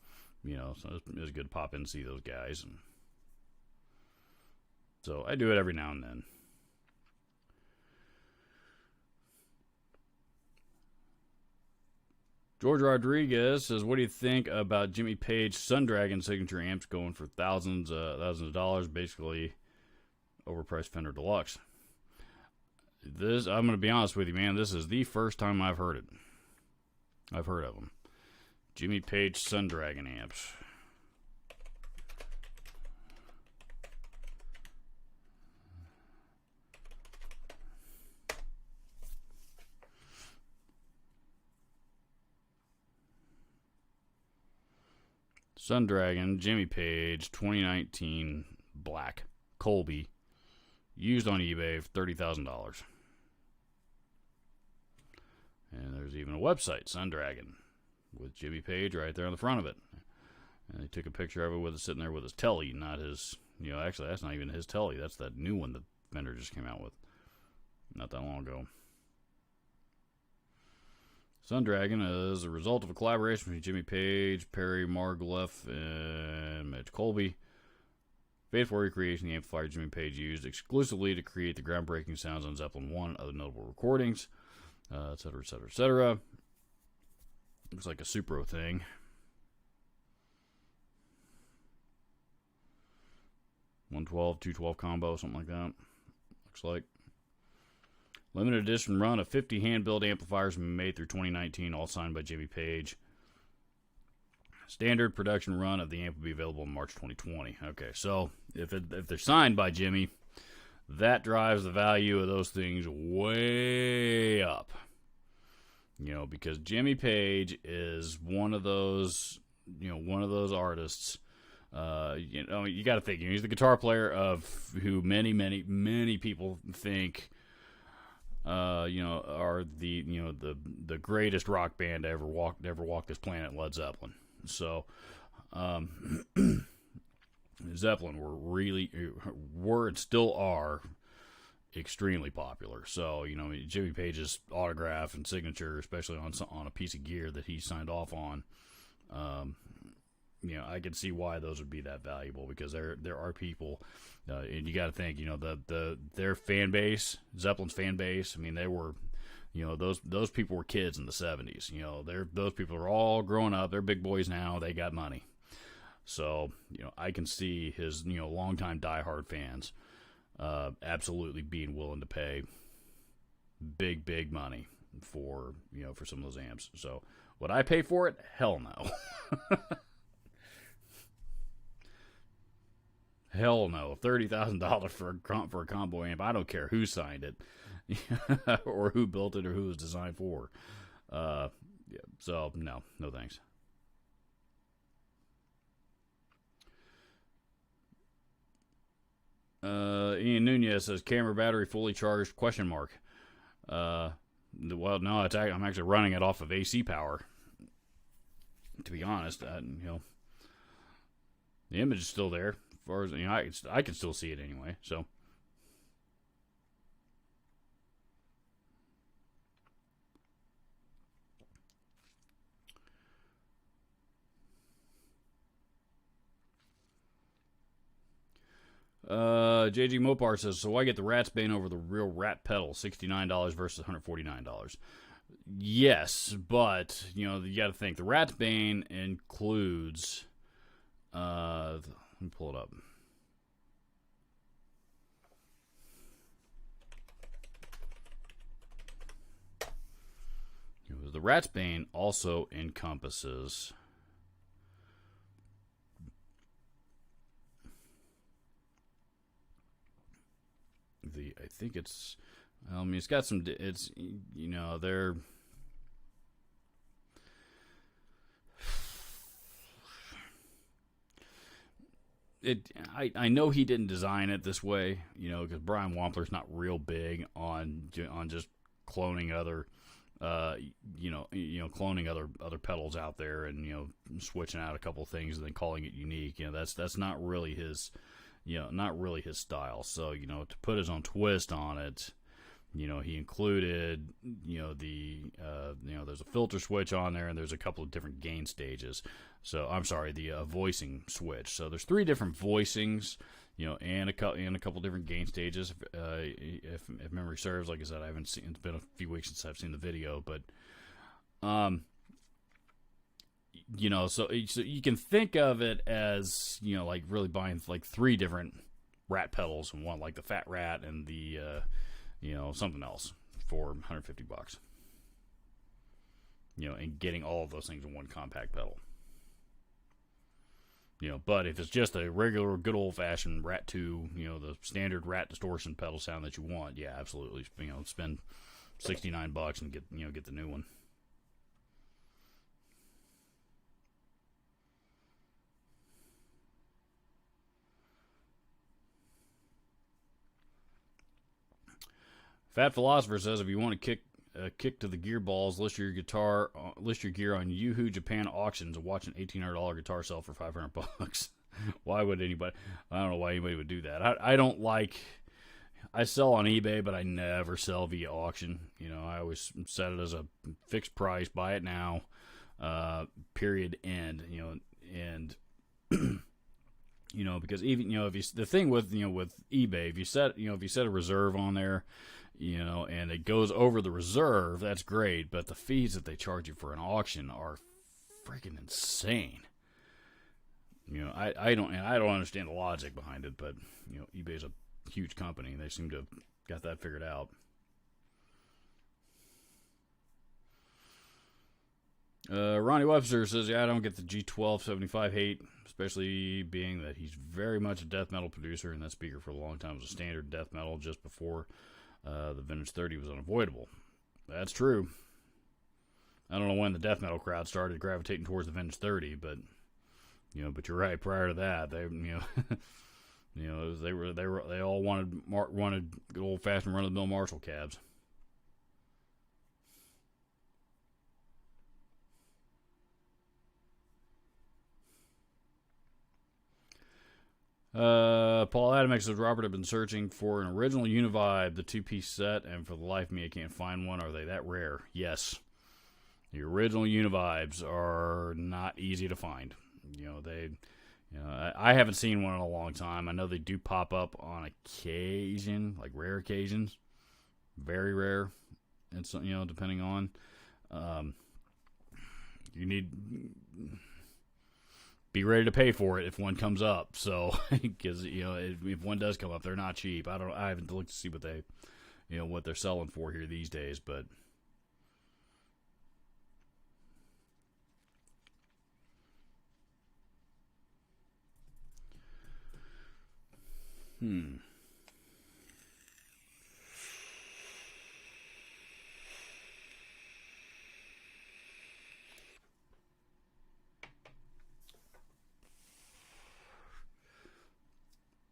so it was good to pop in and see those guys. And so I do it every now and then. George Rodriguez says, "What do you think about Jimmy Page Sundragon signature amps going for thousands of dollars, basically overpriced Fender Deluxe?" I'm going to be honest with you, man. This is the first time I've heard it. I've heard of them. Jimmy Page Sundragon amps. Sundragon, Jimmy Page, 2019, black, Colby, used on eBay for $30,000. And there's even a website, Sundragon, with Jimmy Page right there on the front of it. And they took a picture of it with it sitting there with his telly, not his, actually that's not even his telly. That's that new one that Fender just came out with not that long ago. Sundragon is a result of a collaboration between Jimmy Page, Perry Margouleff, and Mitch Colby. Faithful recreation of the amplifier Jimmy Page used exclusively to create the groundbreaking sounds on Zeppelin 1 and other notable recordings, etc., etc., etc. Looks like a Supro thing. $112, $212 combo, something like that. Looks like. Limited edition run of 50 hand-built amplifiers made through 2019, all signed by Jimmy Page. Standard production run of the amp will be available in March 2020. Okay, so if they're signed by Jimmy, that drives the value of those things way up. Because Jimmy Page is one of those artists. You got to think, he's the guitar player of who many, many, many people think are the greatest rock band to ever walk this planet, Led Zeppelin. So, Zeppelin were and still are extremely popular. So, Jimmy Page's autograph and signature, especially on a piece of gear that he signed off on, I can see why those would be that valuable, because there are people, and you got to think, their fan base, Zeppelin's fan base. I mean, they were, those people were kids in the 70s. Those people are all growing up. They're big boys now. They got money. So, I can see his, longtime diehard fans, absolutely being willing to pay big money for some of those amps. So, would I pay for it? Hell no. Hell no. $30,000 for a combo amp. I don't care who signed it or who built it or who it was designed for. So no thanks. Ian Nunez says camera battery fully charged ? Well, no, I'm actually running it off of AC power. To be honest, the image is still there. As far as I can still see it anyway. So. JG Mopar says, so why get the Ratsbane over the real Rat pedal, $69 versus $149? Yes, but, you got to think, the Ratsbane includes, let me pull it up. The Ratsbane also encompasses think it's. It's got some. It's they're. I know he didn't design it this way, because Brian Wampler's not real big on just cloning other, cloning other pedals out there and switching out a couple things and then calling it unique. That's not really his, not really his style. So to put his own twist on it, he included, there's a filter switch on there and there's a couple of different gain stages. So I'm sorry, the voicing switch. So there's 3 different voicings, and a couple different gain stages. If memory serves, like I said, I haven't seen. It's been a few weeks since I've seen the video, but so you can think of it as like really buying like 3 different Rat pedals, and one like the Fat Rat and the something else for $150. And getting all of those things in one compact pedal. But if it's just a regular, good old-fashioned Rat 2, the standard Rat distortion pedal sound that you want, yeah, absolutely. Spend $69 and get the new one. Fat Philosopher says if you want to kick to the gear balls, list your gear on Yoohoo Japan auctions and watch an $1,800 guitar sell for $500. Why would anybody? I don't know why anybody would do that. I don't like. I sell on eBay, but I never sell via auction. I always set it as a fixed price. Buy it now. Period. End. And because even if the thing with with eBay, if you set a reserve on there. And it goes over the reserve, that's great, but the fees that they charge you for an auction are freaking insane. I don't understand the logic behind it, but eBay's a huge company and they seem to have got that figured out. Ronnie Webster says, I don't get the G1275 hate, especially being that he's very much a death metal producer, and that speaker for a long time was a standard death metal just before the Vintage 30 was unavoidable. That's true. I don't know when the death metal crowd started gravitating towards the Vintage 30, but but you're right. Prior to that, they they all wanted good old fashioned run of the mill Marshall cabs. Paul Adamek says, Robert, I've been searching for an original Univibe, the 2-piece set, and for the life of me, I can't find one. Are they that rare? Yes. The original Univibes are not easy to find. I haven't seen one in a long time. I know they do pop up on occasion, like rare occasions. Very rare. And so, depending on, you need... be ready to pay for it if one comes up. So, because if one does come up, they're not cheap. I haven't looked to see what they, what they're selling for here these days. But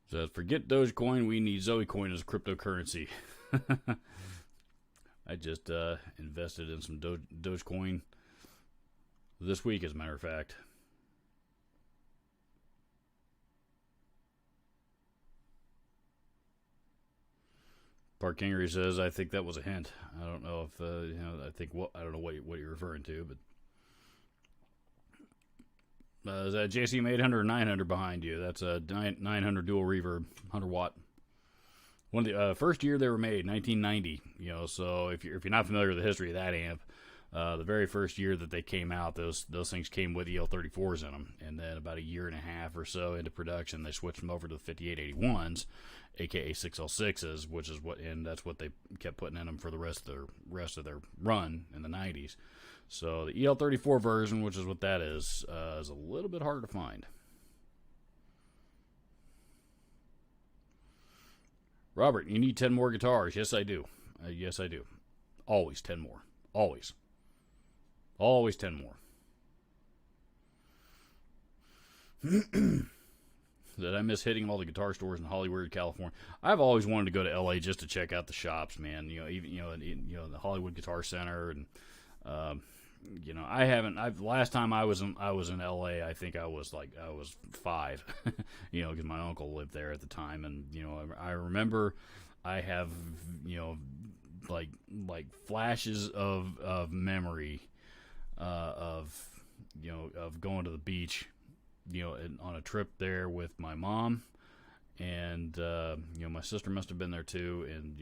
says, forget Dogecoin, we need Zoecoin as cryptocurrency. I just invested in some Dogecoin this week, as a matter of fact. Park Kingery says, I think that was a hint. I don't know if, I don't know what you're referring to, but is that JCM 800 or 900 behind you? That's a 900 dual reverb, 100 watt. One of the first year they were made, 1990. So if you're not familiar with the history of that amp, the very first year that they came out, those things came with EL34s in them, and then about a year and a half or so into production, they switched them over to the 5881s, aka 6L6s, and that's what they kept putting in them for the rest of their run in the 90s. So the EL34 version, which is what that is a little bit harder to find. Robert, you need 10 more guitars. Yes, I do. Yes, I do. Always 10 more. Always. Always 10 more. That I miss hitting all the guitar stores in Hollywood, California. I've always wanted to go to LA just to check out the shops, man. Even the Hollywood Guitar Center, and I haven't. Last time I was in LA, I think I was 5, because my uncle lived there at the time, and I remember I have like flashes of memory of going to the beach, on a trip there with my mom, and my sister must have been there too, and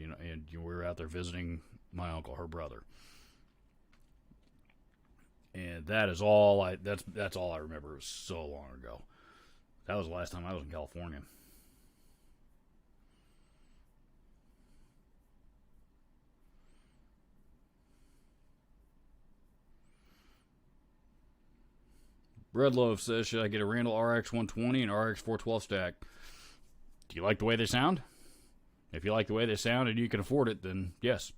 we were out there visiting my uncle, her brother, and that's all I remember. It was so long ago. That was the last time I was in California. Breadloaf says, should I get a Randall RX 120 and RX 412 stack? Do you like the way they sound? If you like the way they sound and you can afford it, then yes.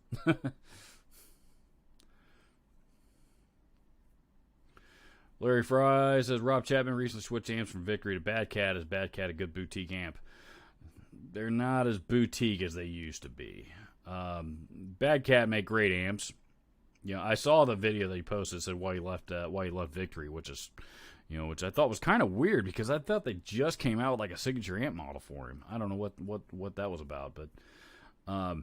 Larry Fry says, Rob Chapman recently switched amps from Victory to Bad Cat. Is Bad Cat a good boutique amp? They're not as boutique as they used to be. Bad Cat make great amps. I saw the video that he posted that said why he left Victory, which I thought was kind of weird because I thought they just came out with like a signature amp model for him. I don't know what that was about, but as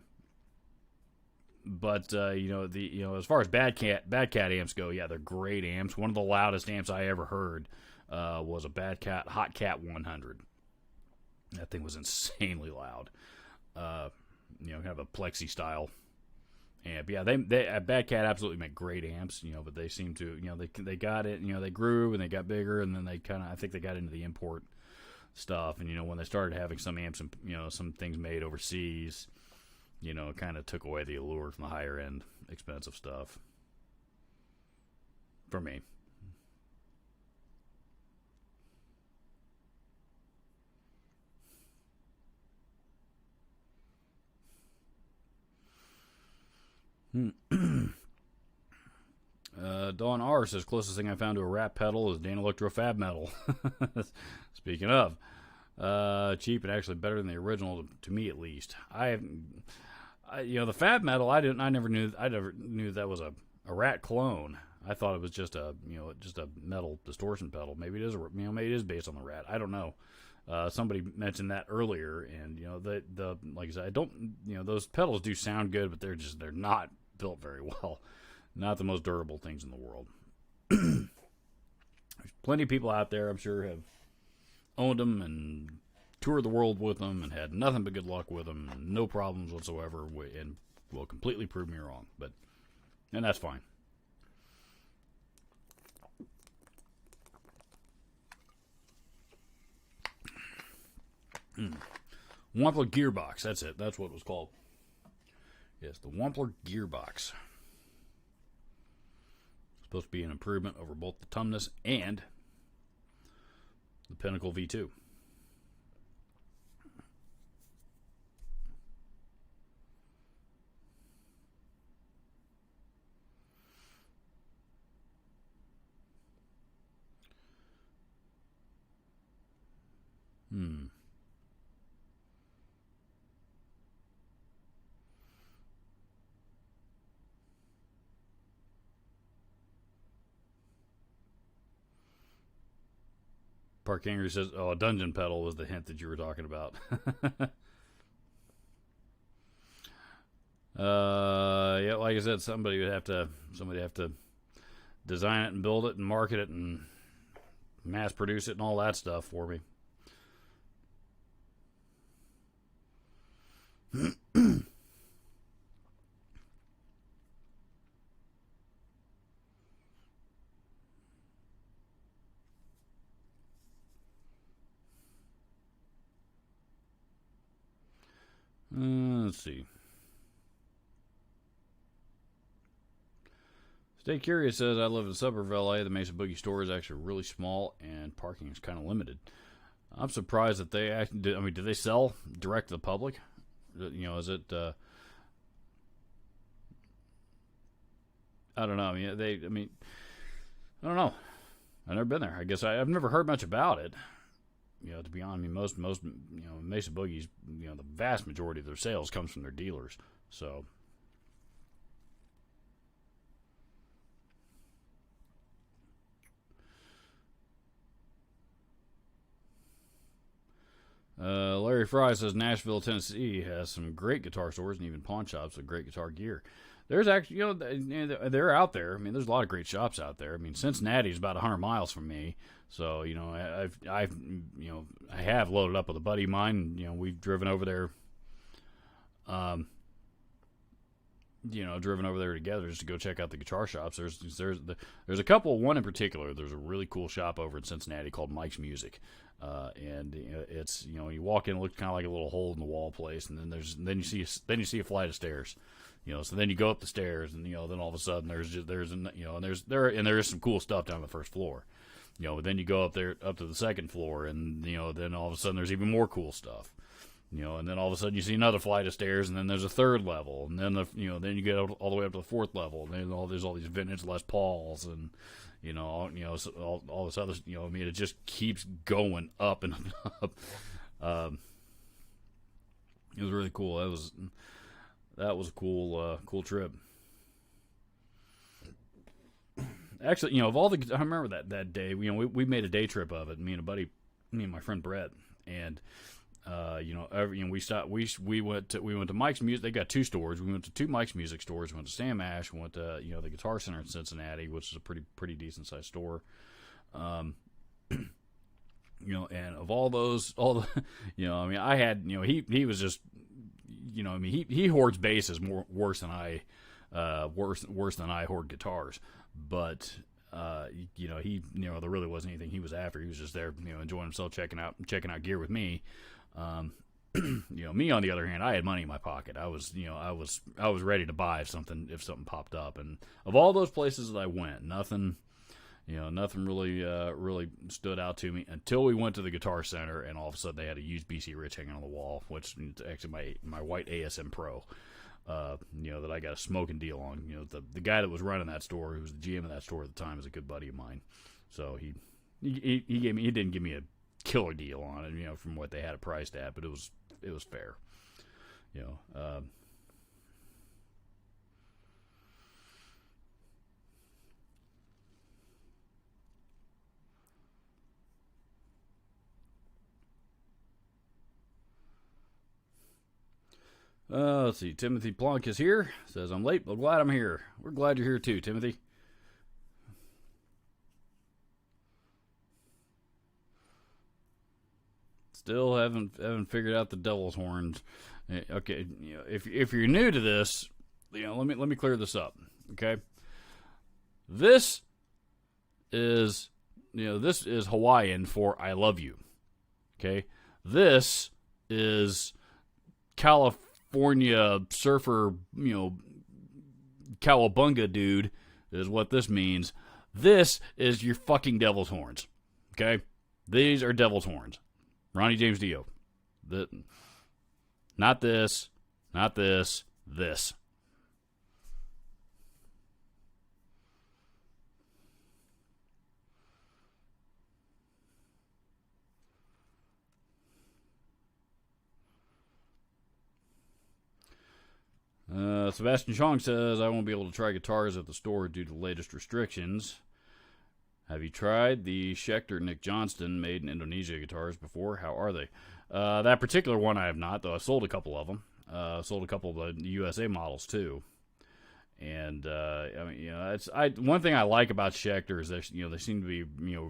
far as Bad Cat amps go, yeah, they're great amps. One of the loudest amps I ever heard was a Bad Cat Hot Cat 100. That thing was insanely loud. Kind of a plexi style amp. Yeah, they Bad Cat absolutely make great amps, but they seem to, they got it, they grew and they got bigger, and then I think they got into the import stuff, and when they started having some amps and some things made overseas, it kind of took away the allure from the higher end expensive stuff for me. Dawn R says, closest thing I found to a Rat pedal is Dan Electro Fab Metal. Speaking of, cheap and actually better than the original to me at least. The Fab Metal, I never knew that was a Rat clone. I thought it was just a metal distortion pedal. Maybe it is maybe it is based on the Rat. I don't know. Somebody mentioned that earlier, and the like I said, I don't those pedals do sound good, but they're not built very well. Not the most durable things in the world. There's plenty of people out there, I'm sure, have owned them and toured the world with them and had nothing but good luck with them, and no problems whatsoever, and will completely prove me wrong. And that's fine. Wampler Gearbox, that's it. That's what it was called. Yes, the Wampler Gearbox. Supposed to be an improvement over both the Tumnus and the Pinnacle V2. Park Angry says, "Oh, a dungeon pedal was the hint that you were talking about." Yeah, like I said, somebody would have to design it and build it and market it and mass produce it and all that stuff for me. Let's see. Stay Curious says, I live in the suburb of LA. The Mesa Boogie store is actually really small and parking is kind of limited. I'm surprised that they actually did. I mean, do they sell direct to the public? Is it? I don't know. I don't know. I've never been there. I guess I've never heard much about it. To be honest, most Mesa Boogie's, the vast majority of their sales comes from their dealers. So, Larry Fry says Nashville, Tennessee has some great guitar stores and even pawn shops with great guitar gear. There's actually, they're out there. I mean, there's a lot of great shops out there. I mean, Cincinnati's about 100 miles from me, so I have loaded up with a buddy of mine. We've driven over there. Driven over there together just to go check out the guitar shops. There's a couple. One in particular. There's a really cool shop over in Cincinnati called Mike's Music, and it's you walk in, it looks kind of like a little hole in the wall place, and then you see a flight of stairs. So then you go up the stairs, and then all of a sudden there is some cool stuff down on the first floor. Then you go up to the second floor, and then all of a sudden there's even more cool stuff. And then all of a sudden you see another flight of stairs, and then there's a third level, and then then you get all the way up to the fourth level, and then there's all these vintage Les Pauls, and all this other. It just keeps going up and up. It was really cool. That was a cool trip. Actually, of all I remember that day. We made a day trip of it. Me and my friend Brett, and we went to Mike's Music. They got two stores. We went to two Mike's Music stores. We went to Sam Ash. We went to the Guitar Center in Cincinnati, which is a pretty decent sized store. And of all I had he was just he hoards basses worse than I hoard guitars, but there really wasn't anything he was after. He was just there enjoying himself, checking out gear with me. Me on the other hand, I had money in my pocket. I was ready to buy if something popped up. And of all those places that I went, nothing really stood out to me until we went to the Guitar Center, and all of a sudden they had a used BC Rich hanging on the wall, which is actually my white ASM Pro. That I got a smoking deal on. The guy that was running that store, who was the GM of that store at the time, is a good buddy of mine. So he didn't give me a killer deal on it, from what they had it priced at, but it was fair. Let's see. Timothy Plonk is here. Says, I'm late, but glad I'm here. We're glad you're here too, Timothy. Still haven't figured out the devil's horns. Okay, if you're new to this, let me clear this up. Okay, this is Hawaiian for I love you. Okay, this is California surfer, cowabunga dude is what this means. This is your fucking devil's horns. Okay, these are devil's horns. Ronnie James Dio. Not this, this. Sebastian Chong says, I won't be able to try guitars at the store due to the latest restrictions. Have you tried the Schecter Nick Johnston made in Indonesia guitars before? How are they? That particular one I have not, though. I sold a couple of them. Sold a couple of the USA models too. And one thing I like about Schecter is that they seem to be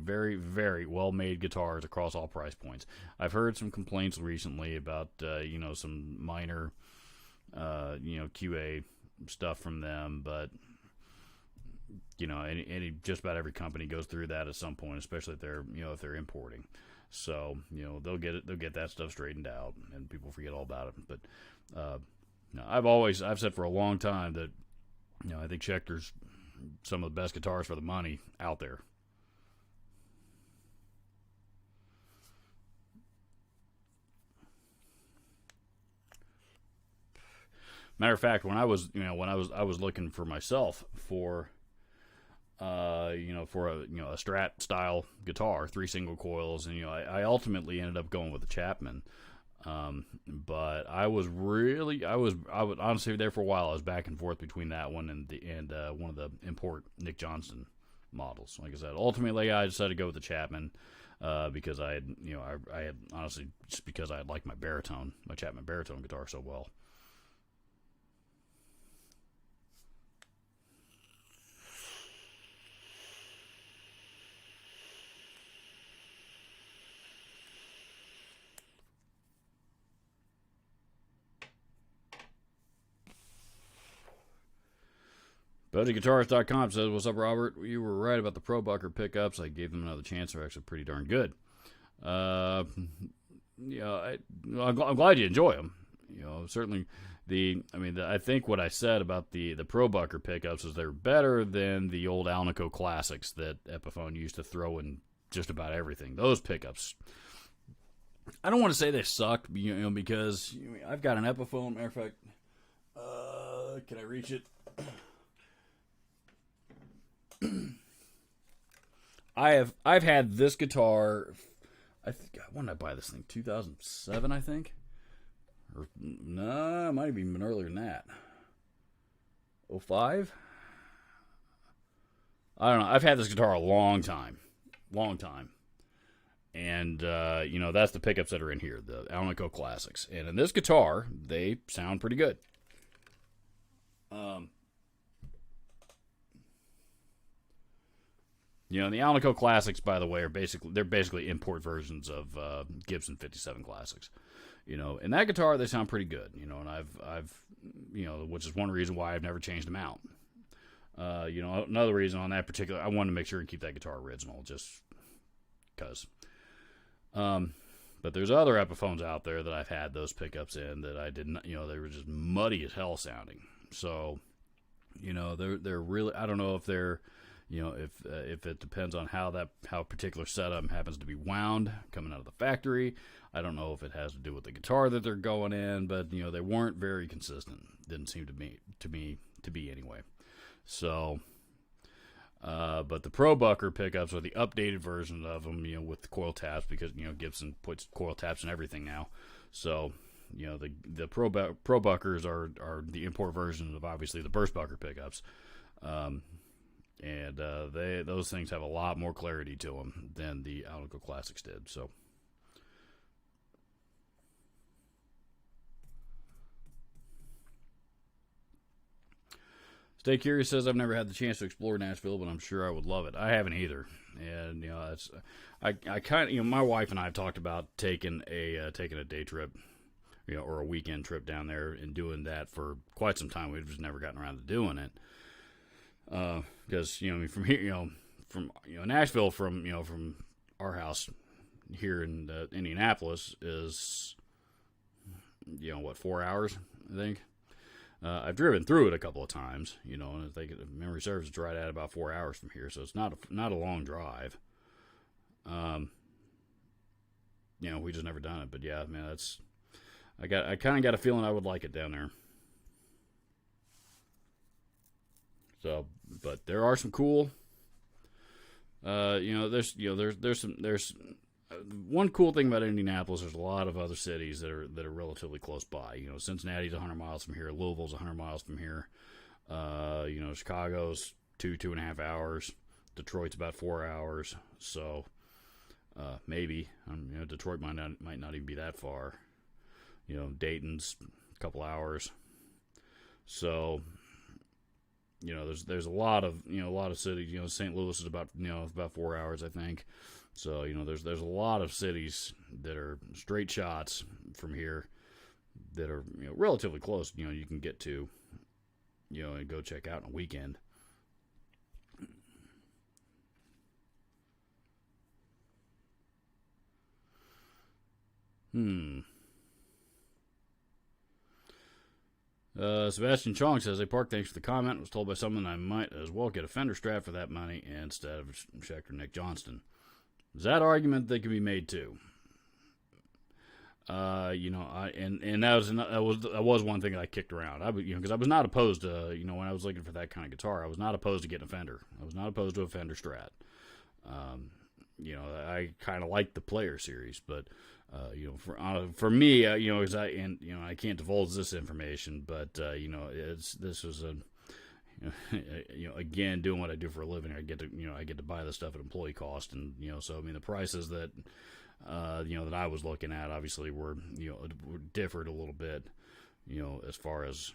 very, very well made guitars across all price points. I've heard some complaints recently about some minor QA stuff from them, but just about every company goes through that at some point, especially if they're importing. So they'll get that stuff straightened out, and people forget all about it. But I've said for a long time that I think Schecter's some of the best guitars for the money out there. Matter of fact, when I was, I was looking for myself for, for a, a Strat style guitar, 3 single coils, and I ultimately ended up going with the Chapman. But I was honestly there for a while. I was back and forth between that one and one of the import Nick Johnston models. Like I said, ultimately I decided to go with the Chapman. Because I had honestly, just because I had liked my Chapman baritone guitar so well. BuddyGuitarist.com says, "What's up, Robert? You were right about the Pro Bucker pickups. I gave them another chance. They're actually pretty darn good. I'm glad you enjoy them. Certainly I think what I said about the Pro Bucker pickups is they're better than the old Alnico Classics that Epiphone used to throw in just about everything. Those pickups, I don't want to say they sucked, because I've got an Epiphone. Matter of fact, can I reach it? I've had this guitar. When did I buy this thing? 2007, I think. Or no, it might have even been earlier than that. 05? I don't know. I've had this guitar a long time. And that's the pickups that are in here, the Alnico Classics. And in this guitar, they sound pretty good. The Alnico Classics, by the way, are basically import versions of Gibson 57 Classics. In that guitar, they sound pretty good. And I've which is one reason why I've never changed them out. Another reason on that particular, I wanted to make sure and keep that guitar original, just because. But there's other Epiphones out there that I've had those pickups in that I didn't, they were just muddy as hell sounding. So, they're really, I don't know if they're, if it depends on how particular setup happens to be wound coming out of the factory. I don't know if it has to do with the guitar that they're going in, but they weren't very consistent. Didn't seem to be anyway. So, but the Pro Bucker pickups are the updated version of them, with the coil taps, because Gibson puts coil taps in everything now. So, the Pro Buckers are the import versions of obviously the Burst Bucker pickups. And those things have a lot more clarity to them than the Alnico Classics did. So, Stay Curious says, "I've never had the chance to explore Nashville, but I'm sure I would love it." I haven't either, and I kind of, my wife and I have talked about taking a day trip, or a weekend trip down there and doing that for quite some time. We've just never gotten around to doing it. Because from here, from Nashville, from our house here in Indianapolis is 4 hours, I think. I've driven through it a couple of times, and I think if memory serves, it's right at about 4 hours from here, so it's not a long drive. We just never done it, but yeah, man, I kind of got a feeling I would like it down there. So, but there are some cool, there's one cool thing about Indianapolis. There's a lot of other cities that are relatively close by. Cincinnati's 100 miles from here. Louisville's 100 miles from here. Chicago's 2.5 hours. Detroit's about 4 hours. So, maybe, Detroit might not even be that far. Dayton's a couple hours. So, there's a lot of cities. St. Louis is about 4 hours, I think. So there's a lot of cities that are straight shots from here that are relatively close. You can get to, and go check out on a weekend. Sebastian Chong says, "Hey, Park, thanks for the comment. I was told by someone I might as well get a Fender Strat for that money instead of Schecter Nick Johnston." Is that argument that can be made too? That was one thing that I kicked around. Because I was not opposed to, when I was looking for that kind of guitar, I was not opposed to getting a Fender. I was not opposed to a Fender Strat. I kind of like the Player series, but for me, because I can't divulge this information, but this was a again, doing what I do for a living, I get to buy this stuff at employee cost, and so I mean the prices that that I was looking at obviously were differed a little bit, as far as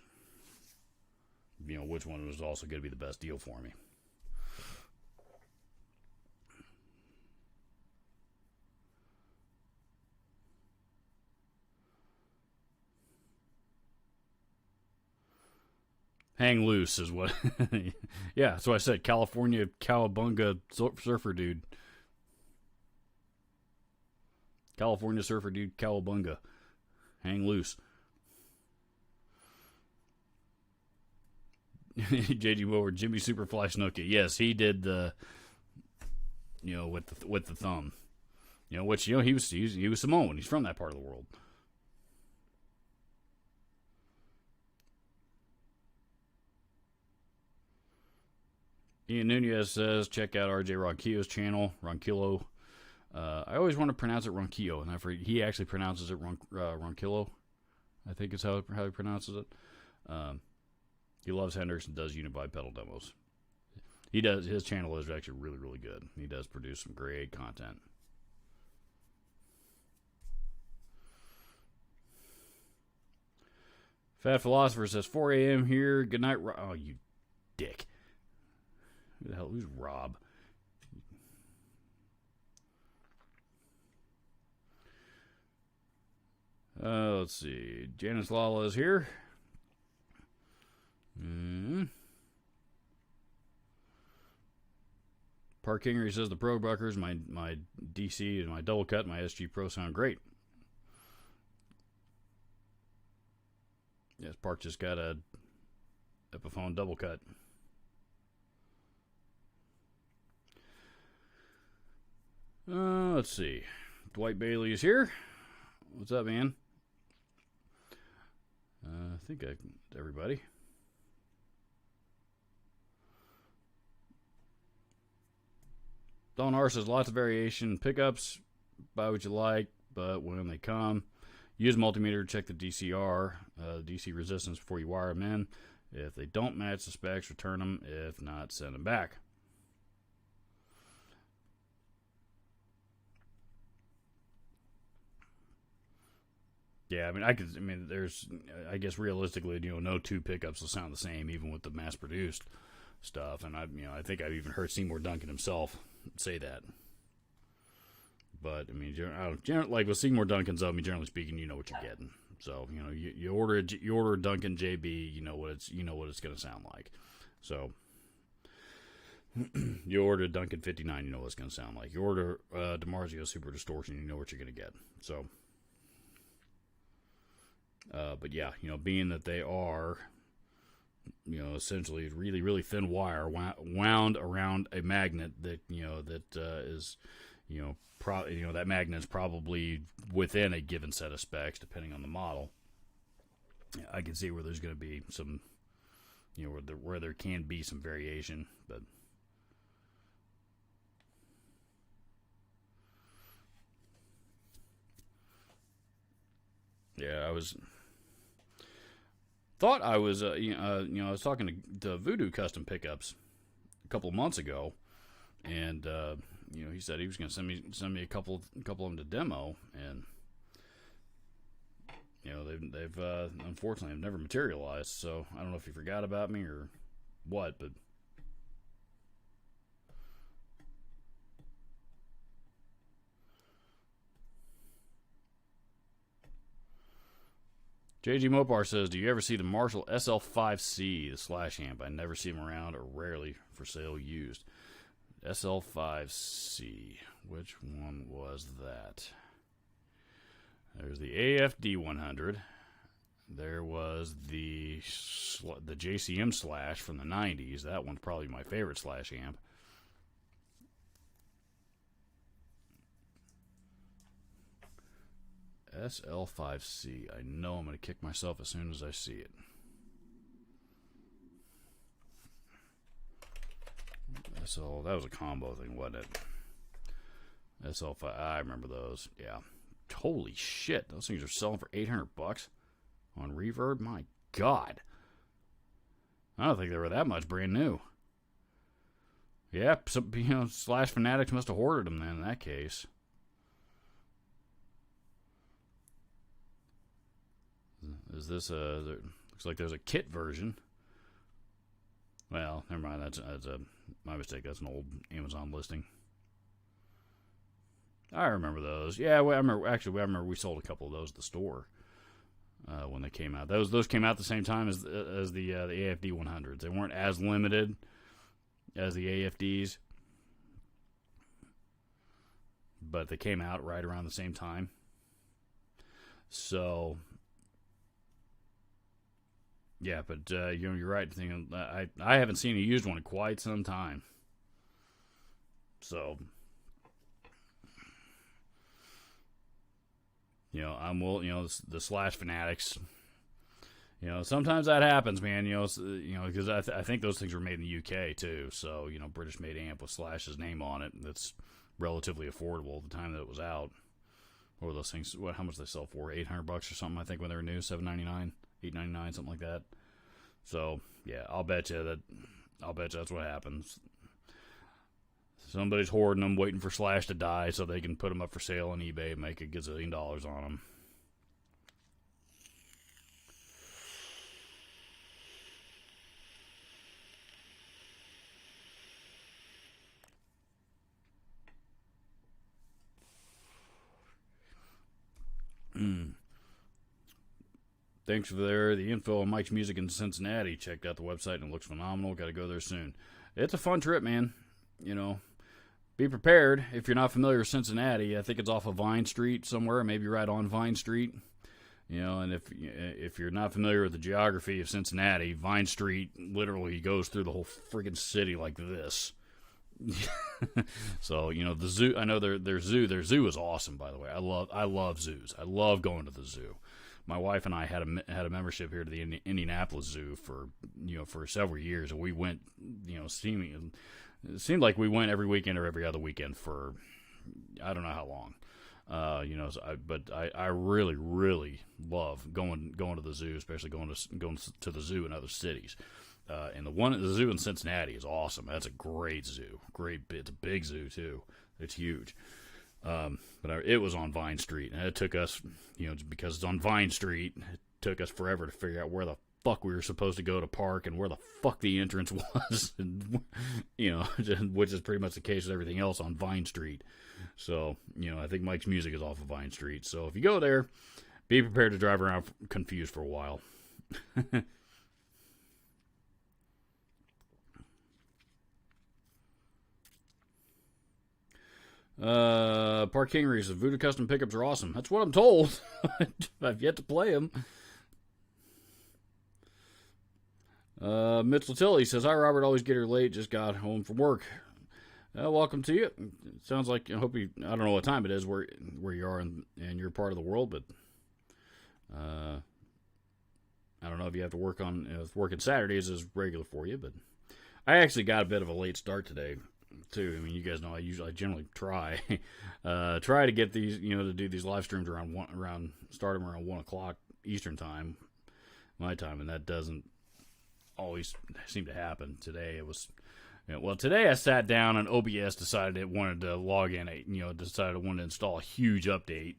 which one was also going to be the best deal for me. Hang loose is what. Yeah, that's what I said. California cowabunga surfer dude. California surfer dude cowabunga. Hang loose. JD Moore, Jimmy Superfly Snuka. Yes, he did the with the thumb. Which he was Samoan. He's from that part of the world. Ian Nunez says, check out RJ Ronquillo's channel, Ronquillo. I always want to pronounce it Ronquillo, and he actually pronounces it Ronquillo. I think is how he pronounces it. He loves Hendrix and does unit bipedal demos. He does. His channel is actually really, really good. He does produce some great content. Fat Philosopher says 4 a.m. here. Good night. Oh, you dick. Who the hell? Who's Rob? Let's see. Janice Lala is here. Park Kingery says the Pro Buckers, my DC and my double cut, my SG Pro sound great. Yes, Park just got a Epiphone double cut. Let's see. Dwight Bailey is here. What's up, man? I think everybody. Don R says lots of variation pickups. Buy what you like, but when they come, use multimeter to check the DCR, DC resistance before you wire them in. If they don't match the specs, return them. If not, send them back. Yeah, there's, I guess realistically, no two pickups will sound the same, even with the mass-produced stuff. And I think I've even heard Seymour Duncan himself say that. But like with Seymour Duncan's up, generally speaking, you know what you're getting. So you order a Duncan JB, you know what it's going to sound like. So you order a Duncan 59, you know what it's going to sound like. You order DiMarzio Super Distortion, you know what you're going to get. So. But yeah, being that they are, essentially really, really thin wire wound around a magnet that, is, that magnet is probably within a given set of specs, depending on the model. I can see where there's going to be some, where there can be some variation, but. Yeah, I was talking to Voodoo Custom Pickups a couple of months ago, and he said he was going to send me a couple of them to demo, and they've unfortunately have never materialized. So I don't know if he forgot about me or what, but. JG Mopar says, do you ever see the Marshall SL5C, the slash amp? I never see them around or rarely for sale used. SL5C. Which one was that? There's the AFD 100. There was the JCM slash from the 90s. That one's probably my favorite slash amp. SL5C. I know I'm going to kick myself as soon as I see it. So that was a combo thing, wasn't it? SL5. I remember those. Yeah. Holy shit. Those things are selling for $800 on Reverb. My God. I don't think they were that much brand new. Yeah, so, Slash Fanatics must have hoarded them then in that case. Is this looks like there's a kit version. Well, never mind. That's my mistake. That's an old Amazon listing. I remember those. Yeah, I remember we sold a couple of those at the store when they came out. Those came out the same time as the AFD 100s. They weren't as limited as the AFDs, but they came out right around the same time. So, yeah, but you're right. I haven't seen a used one in quite some time. So, the Slash Fanatics. Sometimes that happens, man. Because I think those things were made in the UK too. So, British made amp with Slash's name on it. That's relatively affordable at the time that it was out. What were those things? How much did they sell for? $800 or something, I think, when they were new. $799, $899, something like that. So, yeah, I'll bet you that's what happens. Somebody's hoarding them, waiting for Slash to die so they can put them up for sale on eBay and make a gazillion dollars on them. Thanks for the info on Mike's Music in Cincinnati. Checked out the website and it looks phenomenal. Got to go there soon. It's a fun trip, man. Be prepared if you're not familiar with Cincinnati. I think it's off of Vine Street somewhere, maybe right on Vine Street. And if you're not familiar with the geography of Cincinnati, Vine Street literally goes through the whole friggin' city like this. So, the zoo, I know their zoo is awesome, by the way. I love zoos. I love going to the zoo. My wife and I had a membership here to the Indianapolis Zoo for several years, and we went, it seemed like we went every weekend or every other weekend for I don't know how long. But I really, really love going to the zoo, especially going to the zoo in other cities. And the zoo in Cincinnati is awesome. That's a great zoo. It's a big zoo too. It's huge. But it was on Vine Street, and it took us, because it's on Vine Street, it took us forever to figure out where the fuck we were supposed to go to park and where the fuck the entrance was, and, which is pretty much the case with everything else on Vine Street. So, I think Mike's Music is off of Vine Street. So if you go there, be prepared to drive around confused for a while. Park Kingery says Voodoo Custom pickups are awesome. That's what I'm told. I've yet to play them. Mitchell Tilly says, "Hi Robert, always get here late. Just got home from work. Welcome to you. It sounds like I don't know what time it is where you are in your part of the world, but I don't know if you have to work on working Saturdays is regular for you, but I actually got a bit of a late start today too. I mean, you guys know I generally try to get these, to do these live streams start them around 1:00 Eastern time, my time, and that doesn't always seem to happen. Today it was, today I sat down and OBS decided it wanted to log in, decided it wanted to install a huge update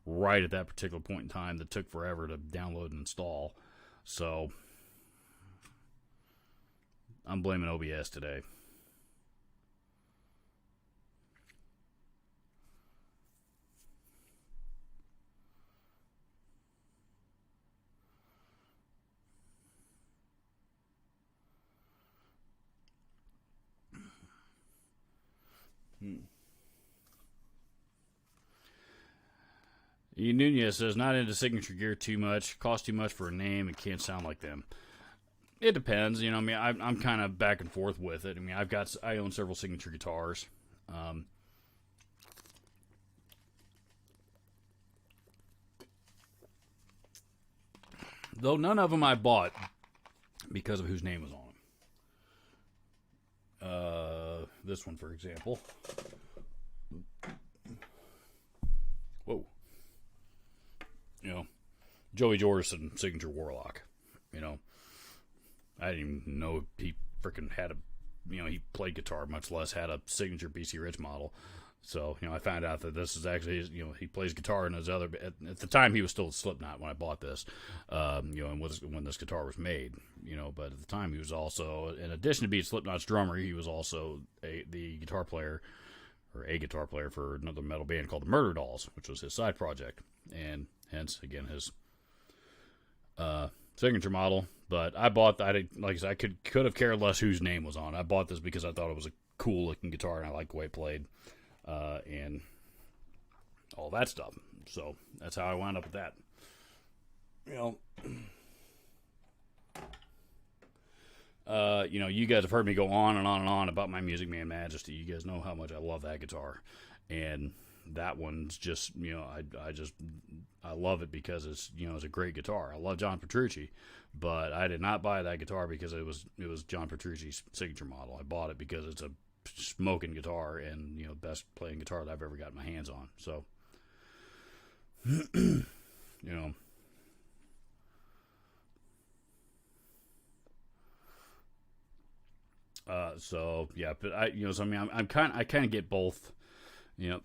right at that particular point in time that took forever to download and install. So I'm blaming OBS today. E. Nunez says, not into signature gear too much. Cost too much for a name. It can't sound like them. It depends. I'm kind of back and forth with it. I mean, I own several signature guitars. Though none of them I bought because of whose name was on them. This one, for example. Whoa. Joey Jordison, Signature Warlock. I didn't even know he freaking had he played guitar, much less had a signature BC Rich model. So, I found out that this is actually, he plays guitar in his other, at the time he was still at Slipknot when I bought this, and when this guitar was made, but at the time he was also, in addition to being Slipknot's drummer, he was also the guitar player, or a guitar player for another metal band called the Murder Dolls, which was his side project, and hence, again, his signature model. But I bought that, like I said, I could have cared less whose name was on. I bought this because I thought it was a cool looking guitar and I liked the way it played, and all that stuff. So that's how I wound up with that. You guys have heard me go on and on and on about my Music Man Majesty. You guys know how much I love that guitar, and that one's just, I love it because it's a great guitar. I love John Petrucci, but I did not buy that guitar because it was John Petrucci's signature model. I bought it because it's a smoking guitar and best playing guitar that I've ever gotten my hands on. So so yeah, but I kind of get both.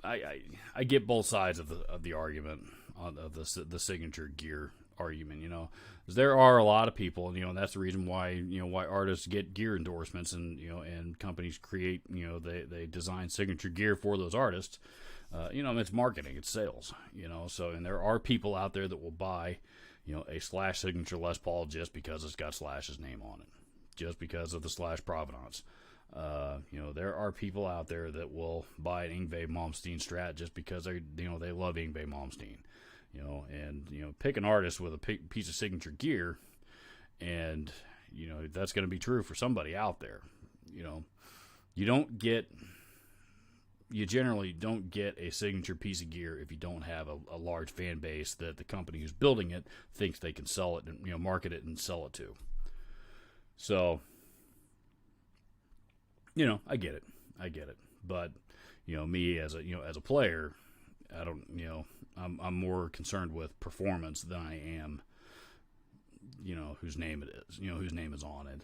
I get both sides of the argument of the signature gear argument. There are a lot of people, and that's the reason why why artists get gear endorsements, and companies create, they design signature gear for those artists. It's marketing, it's sales. So, and there are people out there that will buy a Slash signature Les Paul just because it's got Slash's name on it, just because of the Slash provenance. There are people out there that will buy an Yngwie Malmsteen Strat just because they love Yngwie Malmsteen. And pick an artist with a piece of signature gear, and that's going to be true for somebody out there. You generally don't get a signature piece of gear if you don't have a large fan base that the company who's building it thinks they can sell it and market it and sell it to. So, I get it. But, me as a player, I don't, I'm more concerned with performance than I am, whose name it is, whose name is on it.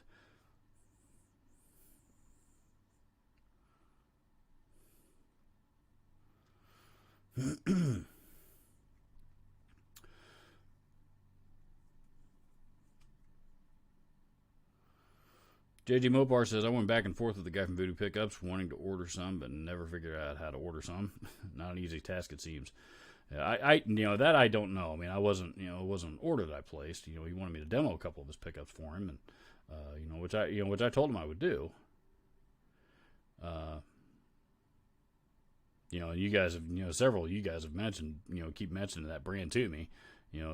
JG Mopar says, I went back and forth with the guy from Voodoo Pickups wanting to order some, but never figured out how to order some. Not an easy task, it seems. That I don't know. I mean, it wasn't an order that I placed. He wanted me to demo a couple of his pickups for him, and which I told him I would do. And you guys have, several of you guys have mentioned, keep mentioning that brand to me.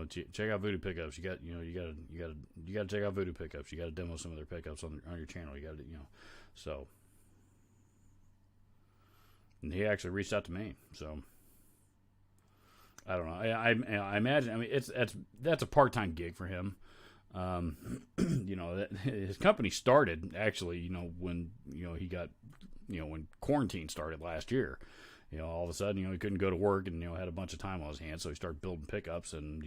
Check out Voodoo Pickups. You got to check out Voodoo Pickups. You got to demo some of their pickups on your channel. You got to, so. And he actually reached out to me, so. I don't know. I imagine. I mean, that's a part-time gig for him. His company started actually. When he got, when quarantine started last year. All of a sudden, he couldn't go to work and, had a bunch of time on his hands. So he started building pickups and,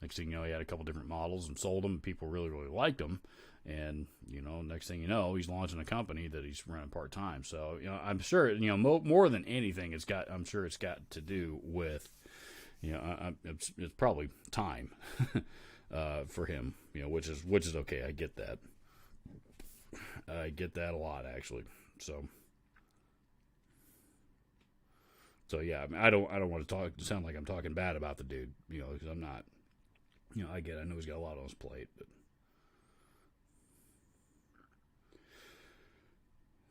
next thing he had a couple different models and sold them. People really, really liked them. And, next thing you know, he's launching a company that he's running part-time. So, I'm sure, more than anything, I'm sure it's got to do with, it's probably time for him, which is okay. I get that. I get that a lot, actually. So yeah, I mean, I don't want to sound like I'm talking bad about the dude, because I'm not. I know he's got a lot on his plate,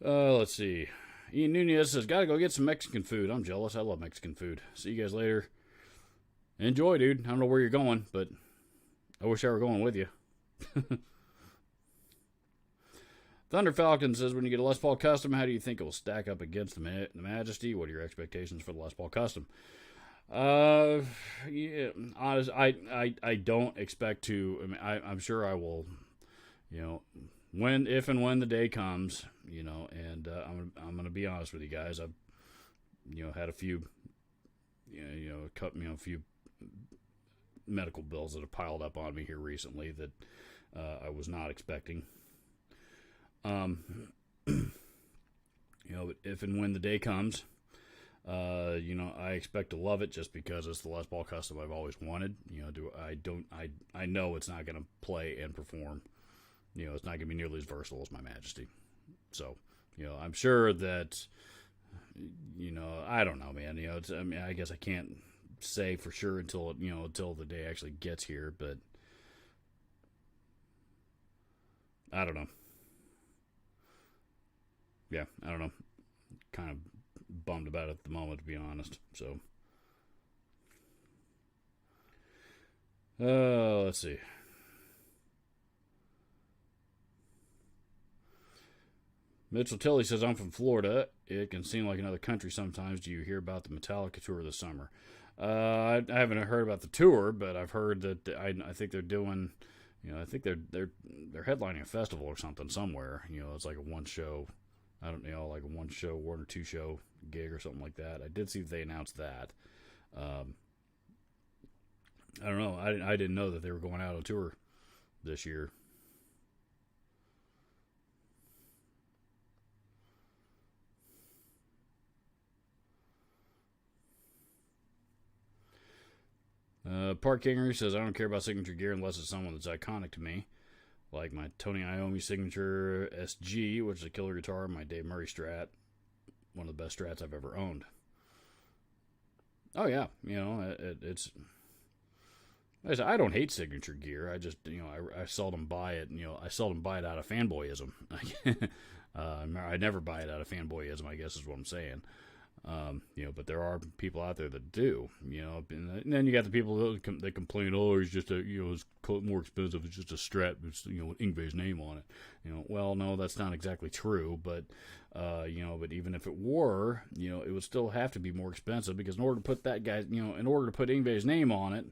but let's see. Ian Nunez says, "Gotta go get some Mexican food." I'm jealous. I love Mexican food. See you guys later. Enjoy, dude. I don't know where you're going, but I wish I were going with you. Thunder Falcon says, when you get a Les Paul Custom, how do you think it will stack up against the Majesty? What are your expectations for the Les Paul Custom? Uh, yeah, honest, I don't expect to. I mean, I'm sure I will. You know, when if and when the day comes, and I'm gonna be honest with you guys. I've had a few, a few medical bills that have piled up on me here recently that I was not expecting. Um, but if and when the day comes, I expect to love it just because it's the Les Paul custom I've always wanted. I know it's not going to play and perform. It's not going to be nearly as versatile as my Majesty. So, I'm sure that, I don't know, man. I guess I can't say for sure until the day actually gets here, but I don't know. Yeah, I don't know. Kind of bummed about it at the moment, to be honest. So, let's see. Mitchell Tilley says, I'm from Florida. It can seem like another country sometimes. Do you hear about the Metallica tour this summer? I haven't heard about the tour, but I've heard that I think they're doing, I think they're headlining a festival or something somewhere. It's like a one show, I don't know, like a one show, one or two show gig or something like that. I did see that they announced that. Um, I don't know. I didn't know that they were going out on tour this year. Park Kingery says, I don't care about signature gear unless it's someone that's iconic to me. Like my Tony Iommi signature SG, which is a killer guitar, and my Dave Murray Strat, one of the best Strats I've ever owned. Oh, yeah. It's. I don't hate signature gear. I just, I seldom buy it. I seldom buy it out of fanboyism. I never buy it out of fanboyism, I guess is what I'm saying. But there are people out there that do, and then you got the people that complain, oh, it's just it's more expensive. It's just a Strat, it's, with Yngwie's name on it. Well, no, that's not exactly true, but, but even if it were, it would still have to be more expensive because in order to put that guy, in order to put Yngwie's name on it,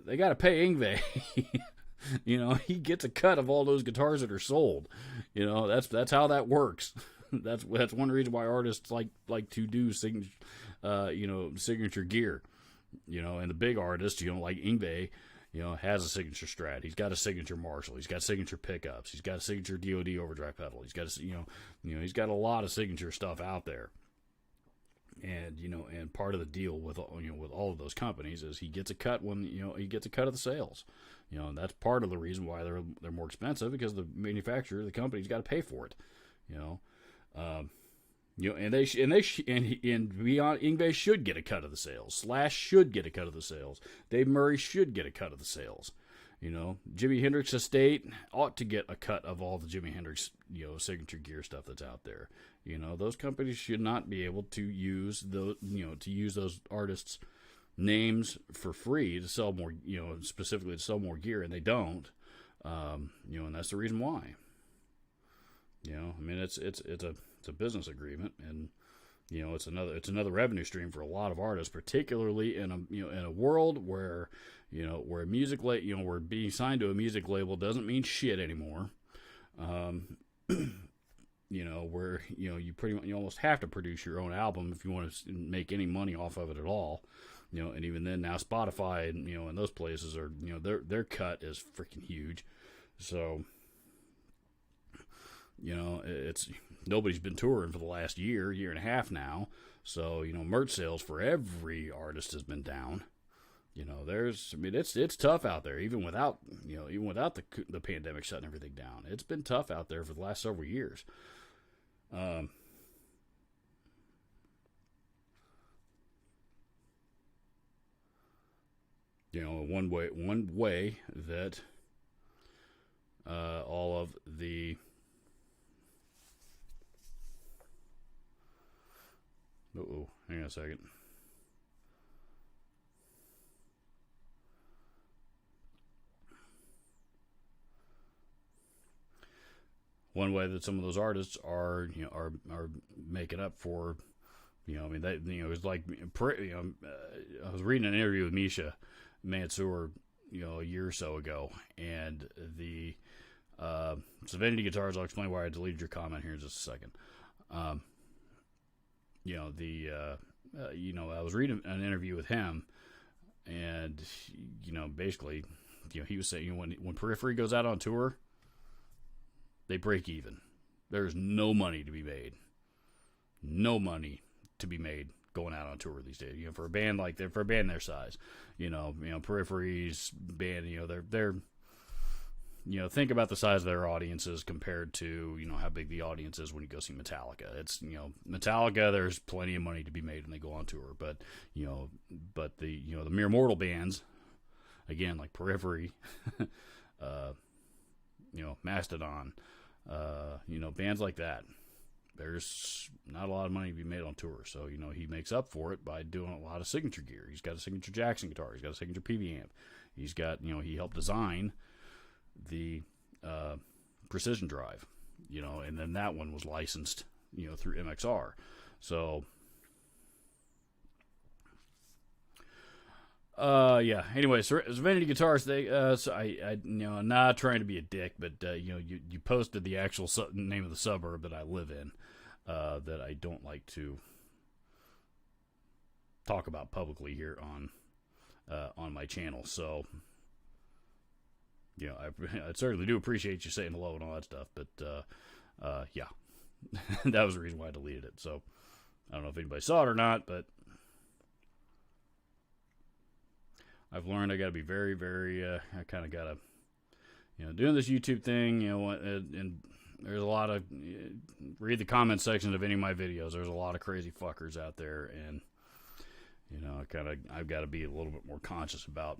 they got to pay Yngwie. He gets a cut of all those guitars that are sold. That's how that works. That's one reason why artists like to do signature gear. And the big artists, like Yngwie, has a signature Strat. He's got a signature Marshall. He's got signature pickups. He's got a signature DoD overdrive pedal. He's got he's got a lot of signature stuff out there. And and part of the deal with with all of those companies is he gets a cut when he gets a cut of the sales. And that's part of the reason why they're more expensive because the manufacturer, the company's got to pay for it. Um, and beyond, Yngwie should get a cut of the sales. Slash should get a cut of the sales. Dave Murray should get a cut of the sales. Jimi Hendrix Estate ought to get a cut of all the Jimi Hendrix, signature gear stuff that's out there. Those companies should not be able to use those artists' names for free to sell more, specifically to sell more gear, and they don't. And that's the reason why. It's a business agreement, and it's another revenue stream for a lot of artists, particularly in a world where where where being signed to a music label doesn't mean shit anymore. Where you almost have to produce your own album if you want to make any money off of it at all. And even then now Spotify and those places are their cut is freaking huge. So it's nobody's been touring for the last year and a half now. So merch sales for every artist has been down. It's tough out there even without the pandemic shutting everything down. It's been tough out there for the last several years. One way that all of the hang on a second. One way that some of those artists are making up for I mean, that, it was like, I was reading an interview with Misha Mansour, a year or so ago, and the Serenity Guitars. I'll explain why I deleted your comment here in just a second. I was reading an interview with him, and basically, he was saying, when Periphery goes out on tour, they break even. There's no money to be made. No money to be made going out on tour these days. For a band for a band their size, Periphery's band, they're think about the size of their audiences compared to, how big the audience is when you go see Metallica. It's, Metallica, there's plenty of money to be made when they go on tour, but the mere mortal bands, again, like Periphery, Mastodon, bands like that, there's not a lot of money to be made on tour. So, he makes up for it by doing a lot of signature gear. He's got a signature Jackson guitar. He's got a signature PV amp. He's got, he helped design the Precision Drive, and then that one was licensed, through MXR. So, Anyway, Serenity Guitars. I'm not trying to be a dick, but you posted the actual name of the suburb that I live in, that I don't like to talk about publicly here on my channel. So, I certainly do appreciate you saying hello and all that stuff, but that was the reason why I deleted it. So, I don't know if anybody saw it or not, but I've learned I got to be very, very, I kind of got to, doing this YouTube thing, and there's a lot of, read the comment section of any of my videos. There's a lot of crazy fuckers out there, and, I've got to be a little bit more conscious about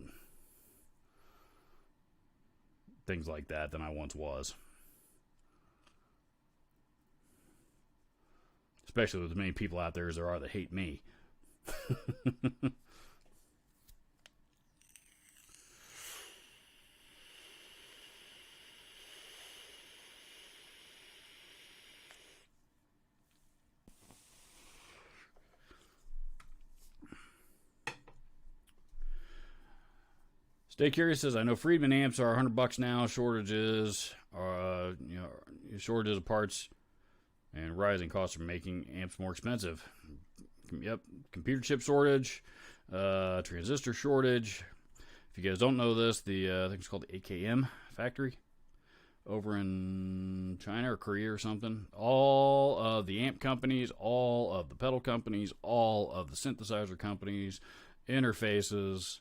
things like that than I once was. Especially with as many people out there as there are that hate me. Stay Curious says, I know Friedman amps are $100 now. Shortages of parts and rising costs are making amps more expensive. Yep, computer chip shortage, transistor shortage. If you guys don't know this, I think it's called the AKM factory over in China or Korea or something. All of the amp companies, all of the pedal companies, all of the synthesizer companies, interfaces,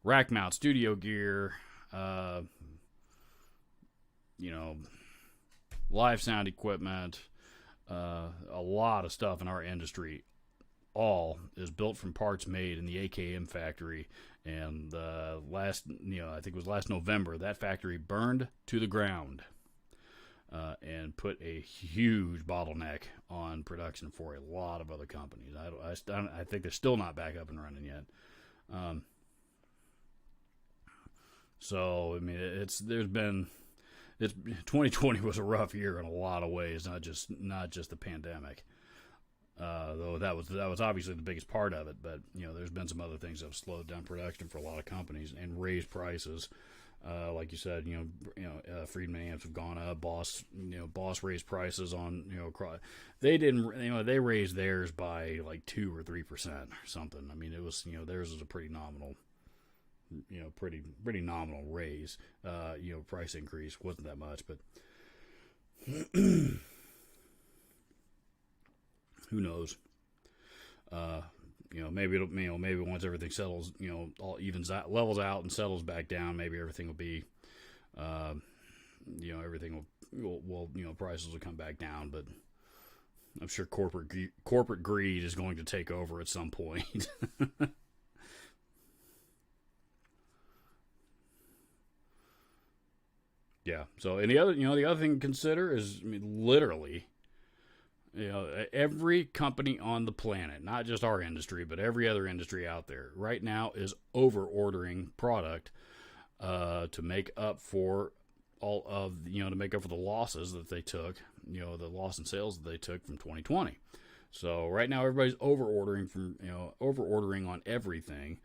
rack mount, studio gear, live sound equipment, a lot of stuff in our industry, all is built from parts made in the AKM factory. And I think it was last November, that factory burned to the ground and put a huge bottleneck on production for a lot of other companies. I think they're still not back up and running yet. So I mean, 2020 was a rough year in a lot of ways, not just the pandemic. Though that was obviously the biggest part of it, but there's been some other things that have slowed down production for a lot of companies and raised prices. Like you said, Friedman amps have gone up. Boss raised prices on, they didn't, they raised theirs by like 2 or 3% or something. I mean, it was, theirs was a pretty nominal, pretty nominal raise. Price increase wasn't that much, but who knows? Maybe maybe once everything settles, all evens out, levels out, and settles back down, maybe everything will be, everything will prices will come back down. But I'm sure corporate greed is going to take over at some point. Yeah. So, and the other thing to consider is, literally, every company on the planet, not just our industry, but every other industry out there right now is over ordering product to make up for all of to make up for the losses that they took the loss in sales that they took from 2020. So right now everybody's over ordering on everything.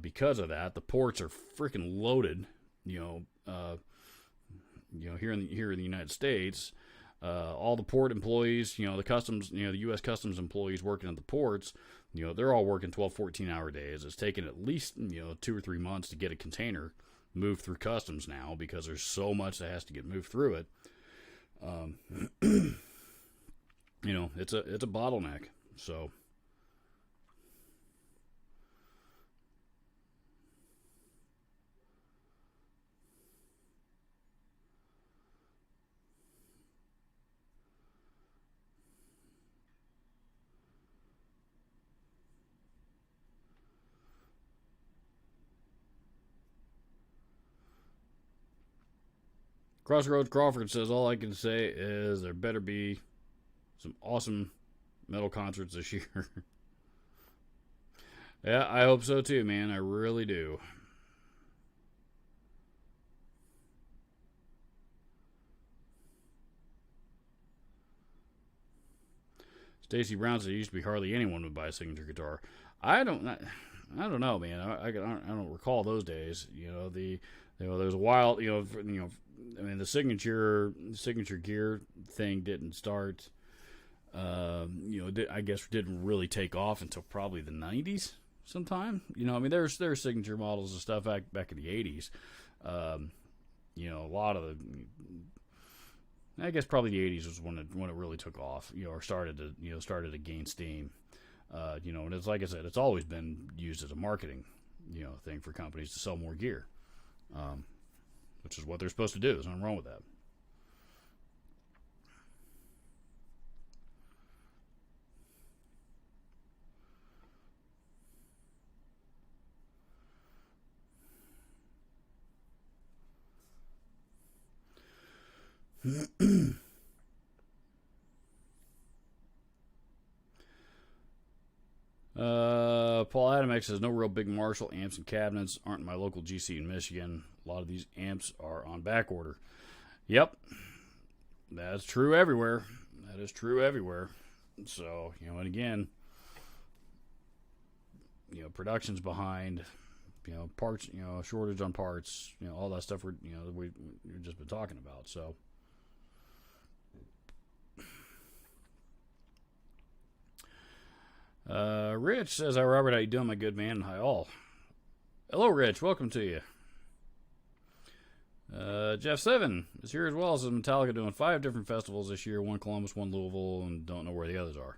Because of that, the ports are freaking loaded. Here in the United States, all the port employees, the customs, the U.S. customs employees working at the ports, they're all working 12, 14-hour days. It's taken at least 2 or 3 months to get a container moved through customs now because there's so much that has to get moved through it. It's a bottleneck. So. Crossroads Crawford says, all I can say is there better be some awesome metal concerts this year. Yeah, I hope so too, man. I really do. Stacy Brown said, it used to be hardly anyone would buy a signature guitar. I don't know, man. I don't recall those days. There's a while, the signature gear thing didn't start. I guess didn't really take off until probably the 90s sometime. There's signature models and stuff back in the 80s. A lot of the, I guess probably the 80s was when it really took off, or started to gain steam. And it's like I said, it's always been used as a marketing, thing for companies to sell more gear. Which is what they're supposed to do. There's nothing wrong with that. Paul Adamek says, no real big Marshall amps and cabinets aren't in my local GC in Michigan. A lot of these amps are on back order. Yep. That's true everywhere. That is true everywhere. So, and again, production's behind, parts, shortage on parts, all that stuff we've just been talking about. So, Rich says, hi Robert, how you doing, my good man? Hi all. Hello Rich, welcome to you. Jeff Seven is here as well. Says Metallica doing 5 different festivals this year, 1 Columbus, 1 Louisville, and don't know where the others are.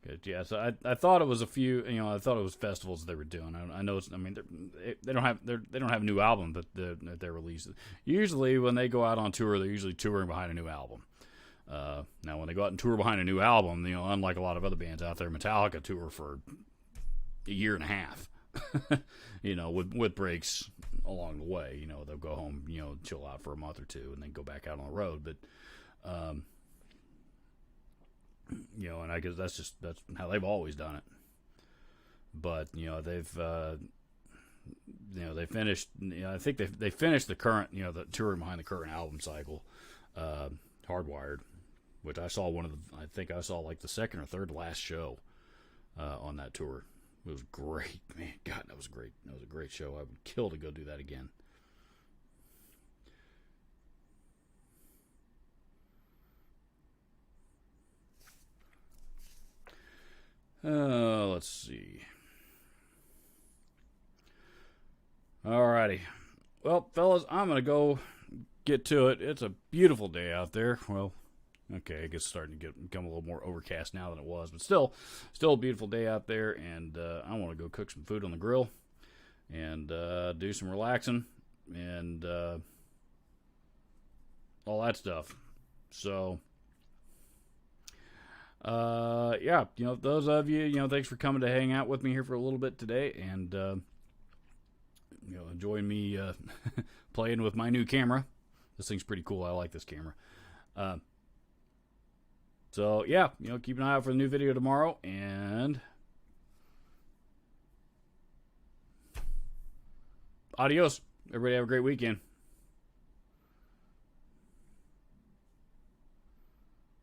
Good. Yeah, so I thought it was a few, I thought it was festivals they were doing. I know it's, they don't have a new album that they're releasing. Usually when they go out on tour, they're usually touring behind a new album. Now, when they go out and tour behind a new album, unlike a lot of other bands out there, Metallica tour for a year and a half, with breaks along the way. They'll go home, chill out for a month or two, and then go back out on the road. But, and I guess that's how they've always done it. But they've they finished. I think they finished the current, the touring behind the current album cycle, Hardwired. Which I saw I think I saw like the second or third last show on that tour. It was great, man. God, that was great. That was a great show. I would kill to go do that again. Let's see. Alrighty. Well, fellas, I'm going to go get to it. It's a beautiful day out there. Well, okay, I guess it's starting to become a little more overcast now than it was, but still a beautiful day out there, and I want to go cook some food on the grill and do some relaxing and all that stuff. So, yeah, those of you, thanks for coming to hang out with me here for a little bit today, and enjoying me playing with my new camera. This thing's pretty cool. I like this camera. So, yeah, keep an eye out for the new video tomorrow, and adios. Everybody have a great weekend.